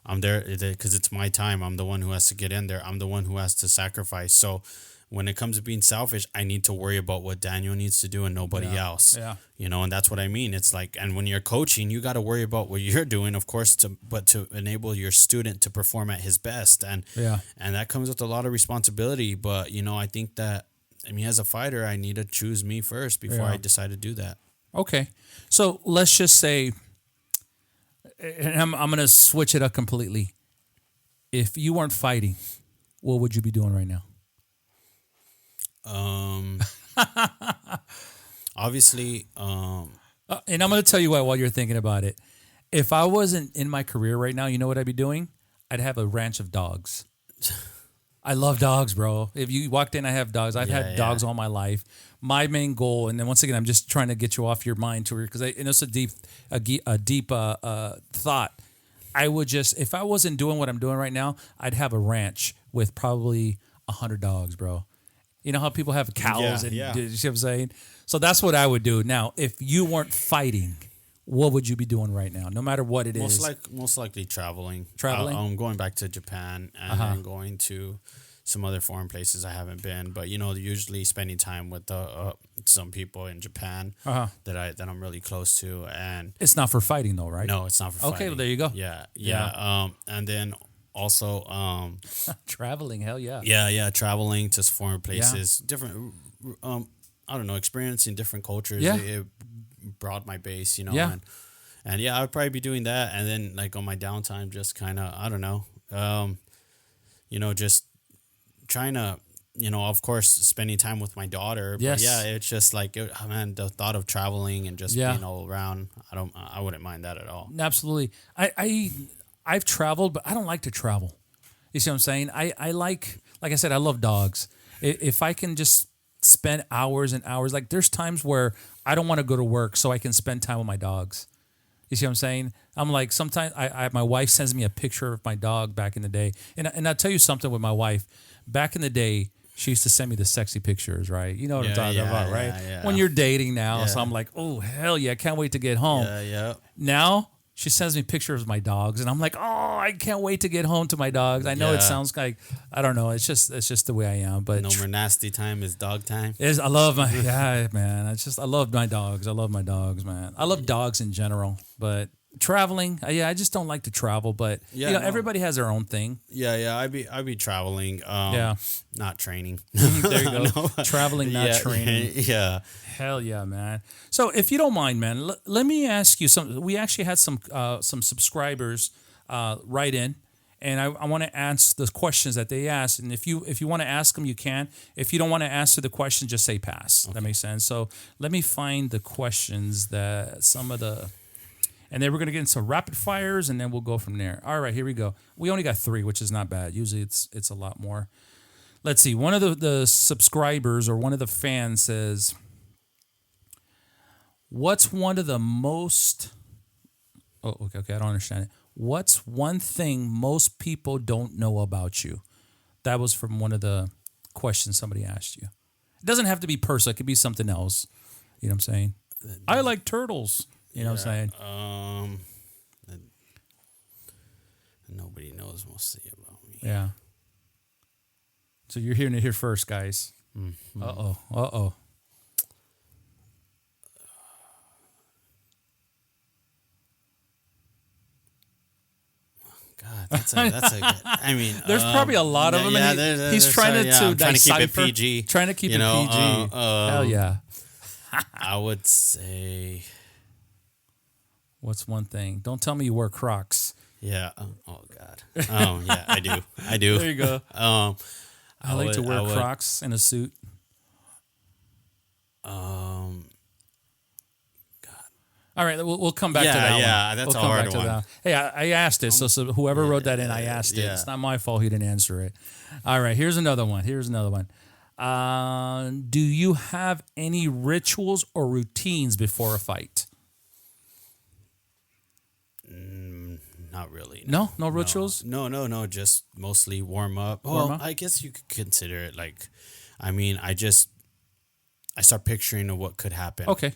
I'm there because it's my time. I'm the one who has to get in there. I'm the one who has to sacrifice. So when it comes to being selfish, I need to worry about what Daniel needs to do and nobody else. Yeah. You know, and that's what I mean. It's like, and when you're coaching, you got to worry about what you're doing, of course, to enable your student to perform at his best. And that comes with a lot of responsibility. But, you know, I think that, I mean, as a fighter, I need to choose me first before I decide to do that. Okay. So let's just say, and I'm going to switch it up completely. If you weren't fighting, what would you be doing right now? Obviously, and I'm going to tell you what, while you're thinking about it. If I wasn't in my career right now, you know what I'd be doing? I'd have a ranch of dogs. I love dogs, bro. If you walked in, I have dogs. I've had dogs all my life. My main goal, and then once again, I'm just trying to get you off your mind to it because it's a deep thought. I would just, if I wasn't doing what I'm doing right now, I'd have a ranch with probably 100 dogs, bro. You know how people have cows and you see what I'm saying? So that's what I would do. Now, if you weren't fighting, what would you be doing right now? No matter what it is. Most likely traveling. Traveling? Going back to Japan and then going to some other foreign places I haven't been. But, you know, usually spending time with some people in Japan that I'm really close to. And it's not for fighting though, right? No, it's not for fighting. Okay, well, there you go. Yeah. And then also traveling, hell yeah. Yeah, traveling to foreign places, different I don't know, experiencing different cultures. It broad my base, you know. And I would probably be doing that, and then like on my downtime, just kind of, I don't know, you know, just trying to, you know, of course, spending time with my daughter. But it's just like, the thought of traveling and just being all around, I wouldn't mind that at all. Absolutely. I've traveled, but I don't like to travel. You see what I'm saying? I like I said, I love dogs. If I can just spend hours and hours, like there's times where I don't want to go to work so I can spend time with my dogs. You see what I'm saying? I'm like, sometimes my wife sends me a picture of my dog back in the day. And I'll tell you something with my wife. Back in the day, she used to send me the sexy pictures, right? You know what I'm talking about, right? Yeah. When you're dating now, so I'm like, oh, hell yeah, I can't wait to get home. Yeah. Now, she sends me pictures of my dogs, and I'm like, oh, I can't wait to get home to my dogs. I know it sounds like, I don't know, it's just the way I am. But no more nasty time is dog time. I love my, man. I love my dogs. I love my dogs, man. I love dogs in general, but traveling, I just don't like to travel. But everybody has their own thing. Yeah. I'd be traveling. Not training. There you go. Traveling, not training. Yeah. Hell yeah, man. So if you don't mind, man, let me ask you something. We actually had some subscribers write in, and I want to answer the questions that they asked. And if you want to ask them, you can. If you don't want to answer the question, just say pass. Okay. That makes sense. So let me find the questions that and then we're going to get into rapid fires, and then we'll go from there. All right, here we go. We only got 3, which is not bad. Usually it's a lot more. Let's see. One of the subscribers or one of the fans says, what's one of the most... Oh, okay, I don't understand it. What's one thing most people don't know about you? That was from one of the questions somebody asked you. It doesn't have to be personal. It could be something else. You know what I'm saying? I like turtles. You know what I'm saying? Nobody knows mostly about me. Yeah. So you're hearing it here first, guys. Mm-hmm. Uh-oh. God, that's a good. I mean, there's probably a lot of them. Yeah, he's trying to keep it PG. Trying to keep it PG. Hell yeah. I would say. What's one thing? Don't tell me you wear Crocs. Yeah. Oh God. Yeah, I do. There you go. I like to wear Crocs in a suit. God. All right, we'll come back to that one. Yeah, that's a hard one. Hey, I asked it, so whoever wrote that in, I asked it. It's not my fault he didn't answer it. All right, here's another one. Do you have any rituals or routines before a fight? not really. No rituals. No. Just mostly warm up. I guess you could consider it like. I mean, I start picturing of what could happen. Okay.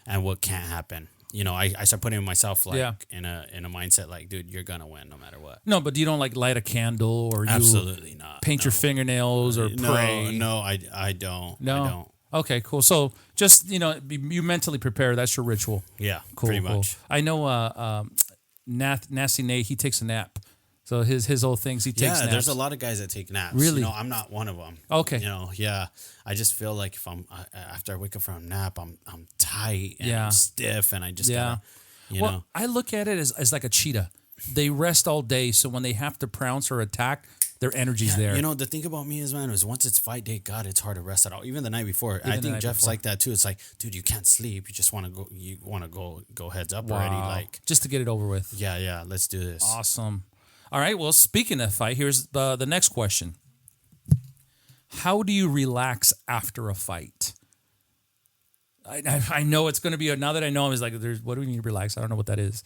And what can't happen. You know, I start putting myself like in a mindset like, dude, you're gonna win no matter what. No, but you don't like light a candle or absolutely not. Paint your fingernails or pray. No, I don't. No. I don't. Okay, cool. So just you mentally prepare. That's your ritual. Yeah, cool. Pretty much. I know. Nasty Nate, he takes a nap. So his whole things, he takes naps. There's a lot of guys that take naps. Really? You know, I'm not one of them. Okay. You know, yeah. I just feel like if after I wake up from a nap, I'm tight and I'm stiff, and I just gotta, you know. I look at it as like a cheetah. They rest all day, so when they have to pounce or attack, their energy's there. You know, the thing about me is, man, is once it's fight day, God, it's hard to rest at all. Even the night before. I think Jeff's like that too. It's like, dude, you can't sleep. You just want to go. You want to go heads up already, like just to get it over with. Yeah. Let's do this. Awesome. All right. Well, speaking of fight, here's the next question. How do you relax after a fight? I know it's going to be now that I know him is like what do we need to relax? I don't know what that is.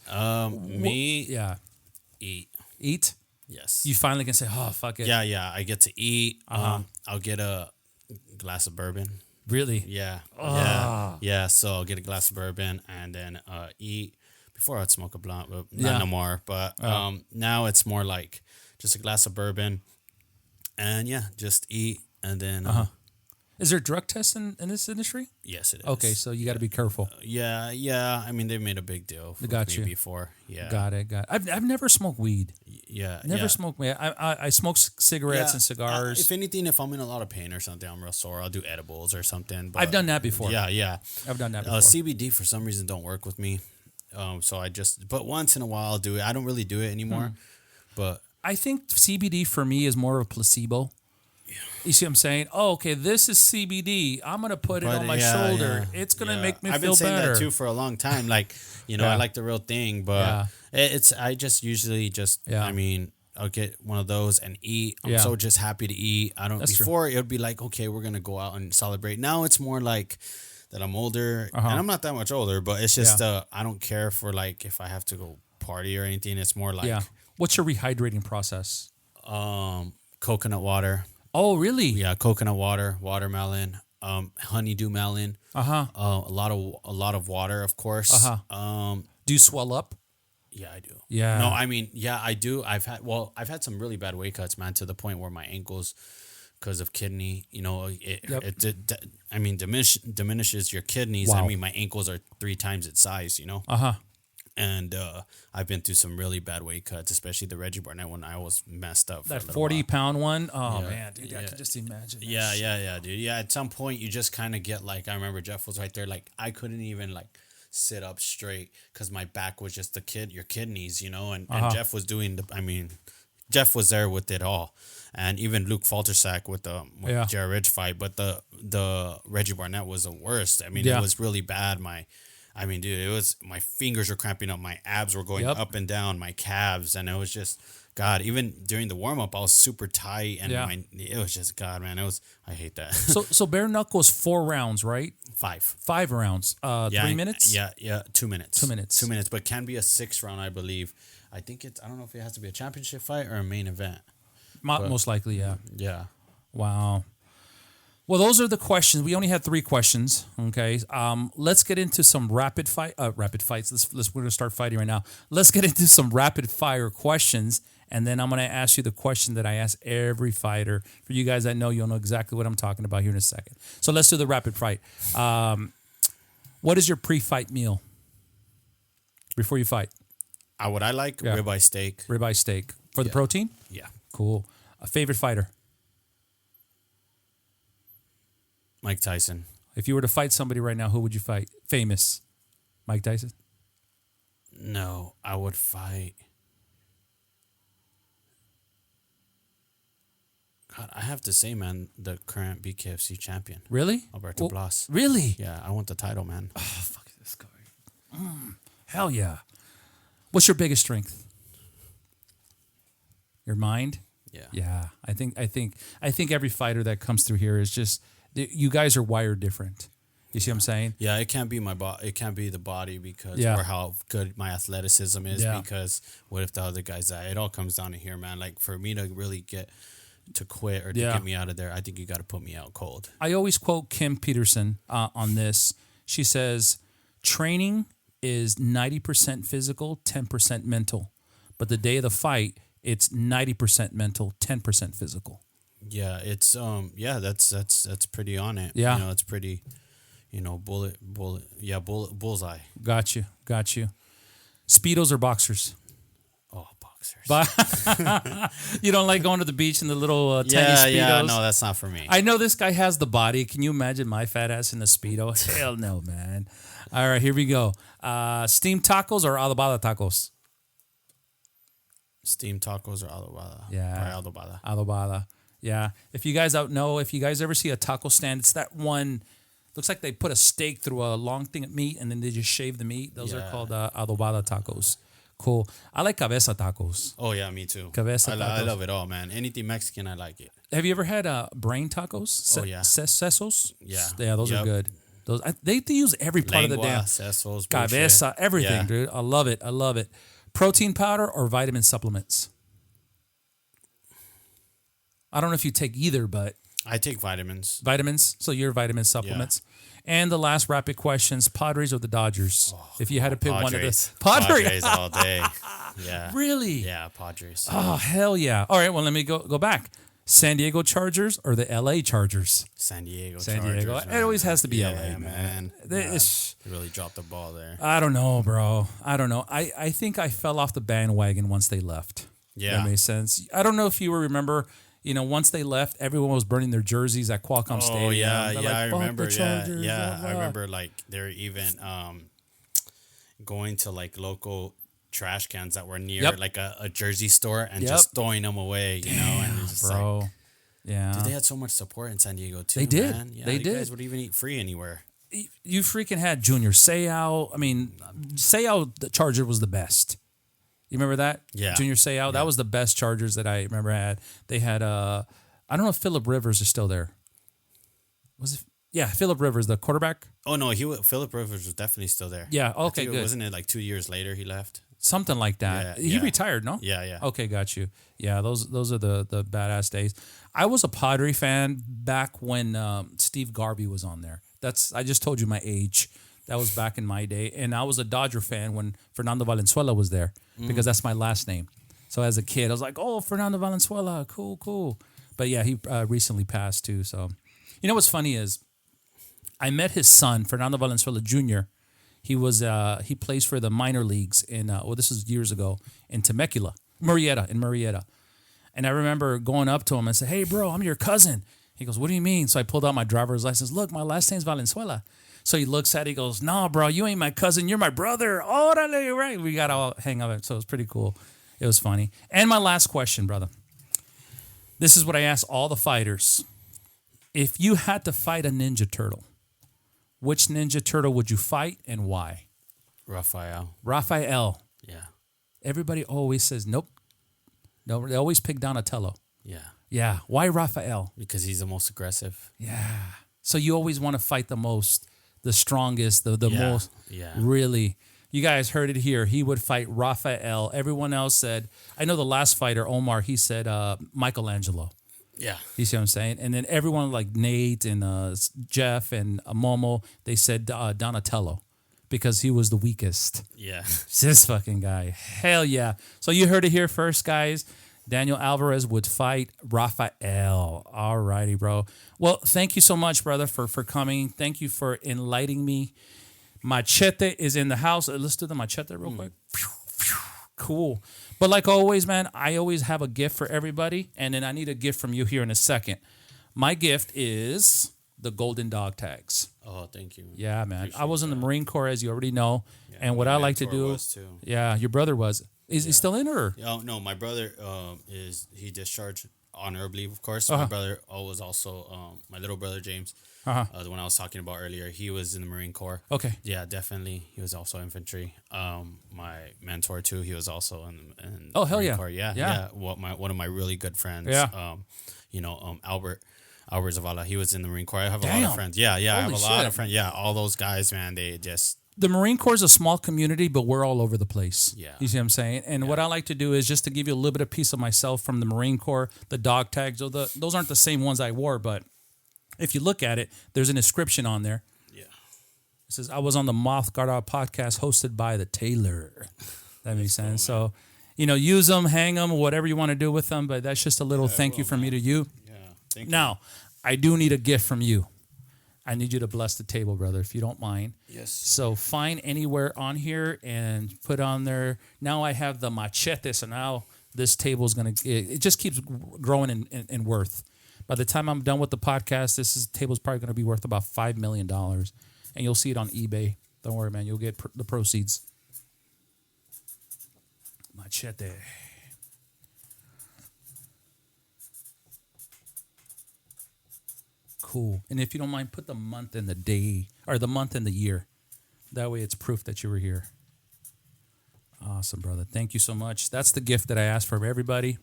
Eat. Yes. You finally can say, oh, fuck it. Yeah. I get to eat. I'll get a glass of bourbon. Really? Yeah. So I'll get a glass of bourbon and then eat. Before I'd smoke a blunt, but not no more. But now it's more like just a glass of bourbon and just eat and then. Is there drug tests in this industry? Yes, it is. Okay, so you got to be careful. Yeah. I mean, they've made a big deal for me before. Yeah. Got it. I've never smoked weed. Yeah. Never smoked weed. I smoke cigarettes and cigars. If anything, if I'm in a lot of pain or something, I'm real sore, I'll do edibles or something. But I've done that before. Yeah. I've done that before. CBD for some reason don't work with me. So but once in a while I'll do it. I don't really do it anymore. But I think CBD for me is more of a placebo. Yeah. You see what I'm saying? Oh, okay, this is CBD. I'm going to put it on my shoulder. Yeah. It's going to make me feel better. I've been saying that too for a long time. Like, I like the real thing, but I just usually I mean, I'll get one of those and eat. I'm so just happy to eat. Before it would be like, okay, we're going to go out and celebrate. Now it's more like that I'm older and I'm not that much older, but it's just, I don't care for like, if I have to go party or anything. It's more like, what's your rehydrating process? Coconut water. Oh, really? Yeah, coconut water, watermelon, honeydew melon. A lot of water, of course. Do you swell up? Yeah, I do. Yeah. No, I mean, I do. I've had some really bad weight cuts, man, to the point where my ankles, because of kidney, diminishes your kidneys. Wow. I mean, my ankles are 3 times its size, And I've been through some really bad weight cuts, especially the Reggie Barnett one. I was messed up. That 40-pound one? Oh, man, dude, I can just imagine. Yeah, dude. Yeah, at some point, you just kind of get like, I remember Jeff was right there. Like, I couldn't even like sit up straight because my back was just your kidneys, and Jeff was doing Jeff was there with it all. And even Luke Faltersack with the Jared Ridge fight. But the Reggie Barnett was the worst. I mean, it was really bad. It was, my fingers were cramping up, my abs were going up and down, my calves, and it was just, God, even during the warm-up, I was super tight, and it was just, God, man, I hate that. So Bare Knuckle is 4 rounds, right? 5. 5 rounds. 3 minutes? Yeah, 2 minutes. 2 minutes. 2 minutes, but can be a 6th round, I believe. I don't know if it has to be a championship fight or a main event. Most likely, yeah. Yeah. Wow. Well, those are the questions. We only had 3 questions. Okay. Let's get into some rapid fights. We're gonna start fighting right now. Let's get into some rapid fire questions, and then I'm gonna ask you the question that I ask every fighter. For you guys that know, you'll know exactly what I'm talking about here in a second. So let's do the rapid fight. What is your pre-fight meal before you fight? What I like, ribeye steak. Ribeye steak for the protein. Yeah. Cool. A favorite fighter. Mike Tyson. If you were to fight somebody right now, who would you fight? Famous. Mike Tyson? No, I would fight. God, I have to say, man, the current BKFC champion. Really? Alberto Blas. Really? Yeah, I want the title, man. Oh, fuck this guy. Hell yeah. What's your biggest strength? Your mind? Yeah. Yeah. I think every fighter that comes through here is just, you guys are wired different. You see what I'm saying? Yeah, it can't be my body. It can't be the body because Yeah. or how good my athleticism is. Yeah. Because what if the other guys die? It all comes down to here, man. Like for me to really get to quit or to Yeah. get me out of there, I think you got to put me out cold. I always quote Kim Peterson on this. She says, training is 90% physical, 10% mental. But the day of the fight, it's 90% mental, 10% physical. Yeah, it's that's pretty on it. Yeah. You know, it's pretty, bullseye. Got you. Speedos or boxers? Oh, boxers. But you don't like going to the beach in the little tiny Speedos? Yeah, no, that's not for me. I know this guy has the body. Can you imagine my fat ass in a Speedo? Hell no, man. All right, here we go. Steamed tacos or adobada tacos? Steamed tacos or adobada? Yeah. Probably adobada. Adobada. Yeah. If you guys don't know, if you guys ever see a taco stand, it's that one. Looks like they put a steak through a long thing of meat and then they just shave the meat. Those are called adobada tacos. Cool. I like cabeza tacos. Oh, yeah, me too. Cabeza I tacos. love it all, man. Anything Mexican, I like it. Have you ever had brain tacos? Oh, yeah. Sesos? Yeah. Yeah, those are good. Those they use every part of the damn. Sesos, Cabeza, everything, dude. I love it. Protein powder or vitamin supplements? I don't know if you take either, but I take vitamins. Vitamins. So you're vitamin supplements. And the last rapid questions: Padres or the Dodgers? If you had to pick one of the Padres all day. Yeah. Really? Yeah, Padres. Oh hell yeah! All right, well let me go back. San Diego Chargers or the LA Chargers? San Diego. Man. It always has to be LA, man. They really dropped the ball there. I don't know, bro. I don't know. I think I fell off the bandwagon once they left. Yeah. That makes sense. I don't know if you remember. Once they left, everyone was burning their jerseys at Qualcomm Stadium. Oh yeah, They're I like, remember. the Chargers, Yeah, blah, blah. I remember. Like they're even going to like local trash cans that were near like a jersey store and just throwing them away. And it's just bro. Like, yeah, dude, they had so much support in San Diego too. They did. Man. Yeah, They you did. guys would even eat free anywhere. You freaking had Junior Seau. I mean, Seau, the Charger was the best. You remember that? Yeah. Junior Seau. Yeah. That was the best Chargers that I remember had. They had, I don't know if Phillip Rivers is still there. Was it? Yeah, Phillip Rivers, the quarterback. Oh no, Phillip Rivers was definitely still there. Yeah. Okay. Good. Wasn't it like 2 years later he left? Something like that. Yeah, He yeah. retired, no? Yeah. Okay, got you. Yeah, those are the badass days. I was a Padre fan back when Steve Garvey was on there. I just told you my age. That was back in my day. And I was a Dodger fan when Fernando Valenzuela was there because that's my last name. So as a kid, I was like, oh, Fernando Valenzuela, cool. But yeah, he recently passed too. So, what's funny is I met his son, Fernando Valenzuela Jr. He plays for the minor leagues in, this was years ago, in Temecula, Murrieta. And I remember going up to him and said, hey, bro, I'm your cousin. He goes, what do you mean? So I pulled out my driver's license. Look, my last name's Valenzuela. So he looks at it, he goes, nah, bro, you ain't my cousin. You're my brother. Orale, right. We got to all hang out. So it was pretty cool. It was funny. And my last question, brother. This is what I ask all the fighters. If you had to fight a Ninja Turtle, which Ninja Turtle would you fight and why? Raphael. Yeah. Everybody always says, nope. No, they always pick Donatello. Yeah. Yeah. Why Raphael? Because he's the most aggressive. Yeah. So you always want to fight the most, the strongest, the most. Yeah. Really. You guys heard it here. He would fight Raphael. Everyone else said, I know the last fighter, Omar, he said Michelangelo. Yeah. You see what I'm saying? And then everyone like Nate and Jeff and Momo, they said Donatello because he was the weakest. Yeah. This fucking guy. Hell yeah. So you heard it here first, guys. Daniel Alvarez would fight Raphael. All righty, bro. Well, thank you so much, brother, for coming. Thank you for enlightening me. Machete is in the house. Let's do the machete real quick. Cool. But like always, man, I always have a gift for everybody, and then I need a gift from you here in a second. My gift is the Golden Dog Tags. Oh, thank you. Yeah, man. Appreciate I was in the Marine Corps, as you already know, Yeah, and what my I like to mentor do. was too. Yeah, your brother was. Is he still in or? Oh no, my brother he discharged honorably, of course. Uh-huh. My brother was also my little brother James, the one I was talking about earlier. He was in the Marine Corps. Okay. Yeah, definitely. He was also infantry. My mentor too. He was also in Oh, hell Marine yeah. Corps. Yeah. One of my really good friends. Yeah. Albert. Alvarez Zavala. He was in the Marine Corps. I have a lot of friends. Yeah, I have a lot of friends. Yeah, all those guys, man, they just... The Marine Corps is a small community, but we're all over the place. Yeah. You see what I'm saying? And what I like to do is just to give you a little bit of piece of myself from the Marine Corps, the dog tags. Those aren't the same ones I wore, but if you look at it, there's an inscription on there. Yeah. It says, I was on the Moth Guard Out podcast hosted by the Tailor. That makes sense. Cool, so, use them, hang them, whatever you want to do with them, but that's just a little thank you from me to you. Yeah. Thank you. Now, I do need a gift from you. I need you to bless the table, brother, if you don't mind. Yes. So find anywhere on here and put on there. Now I have the Machete, so now this table is going to, it just keeps growing in worth. By the time I'm done with the podcast, table is probably going to be worth about $5 million. And you'll see it on eBay. Don't worry, man. You'll get the proceeds. Machete. Cool. And if you don't mind, put the month and the day, or the month and the year. That way it's proof that you were here. Awesome, brother. Thank you so much. That's the gift that I asked for everybody.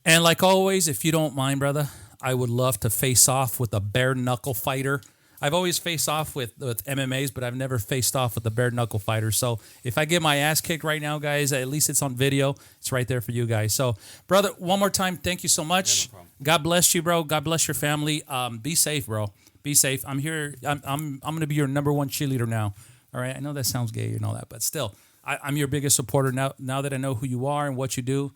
And like always, if you don't mind, brother, I would love to face off with a bare knuckle fighter. I've always faced off with MMAs, but I've never faced off with the bare knuckle fighter. So if I get my ass kicked right now, guys, at least it's on video. It's right there for you guys. So, brother, one more time, thank you so much. Yeah, no problem. God bless you, bro. God bless your family. Be safe, bro. Be safe. I'm here. I'm going to be your number one cheerleader now. All right. I know that sounds gay and all that, but still, I'm your biggest supporter now that I know who you are and what you do.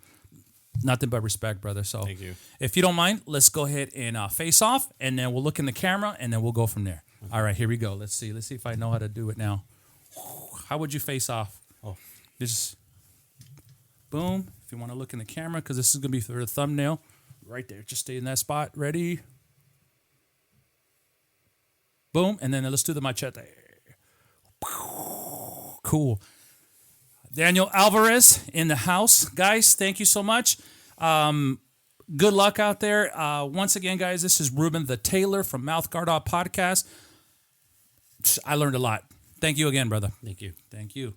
Nothing but respect, brother. So thank you. If you don't mind, let's go ahead and face off, and then we'll look in the camera, and then we'll go from there. Okay. All right, here we go. Let's see if I know how to do it now. How would you face off? Oh, just boom. If you want to look in the camera, because this is going to be for the thumbnail. Right there. Just stay in that spot. Ready? Boom. And then let's do the machete. Cool. Daniel Alvarez in the house. Guys, thank you so much. Good luck out there. Once again, guys, this is Ruben the Tailor from Mouth Guard Out Podcast. I learned a lot. Thank you again, brother. Thank you. Thank you.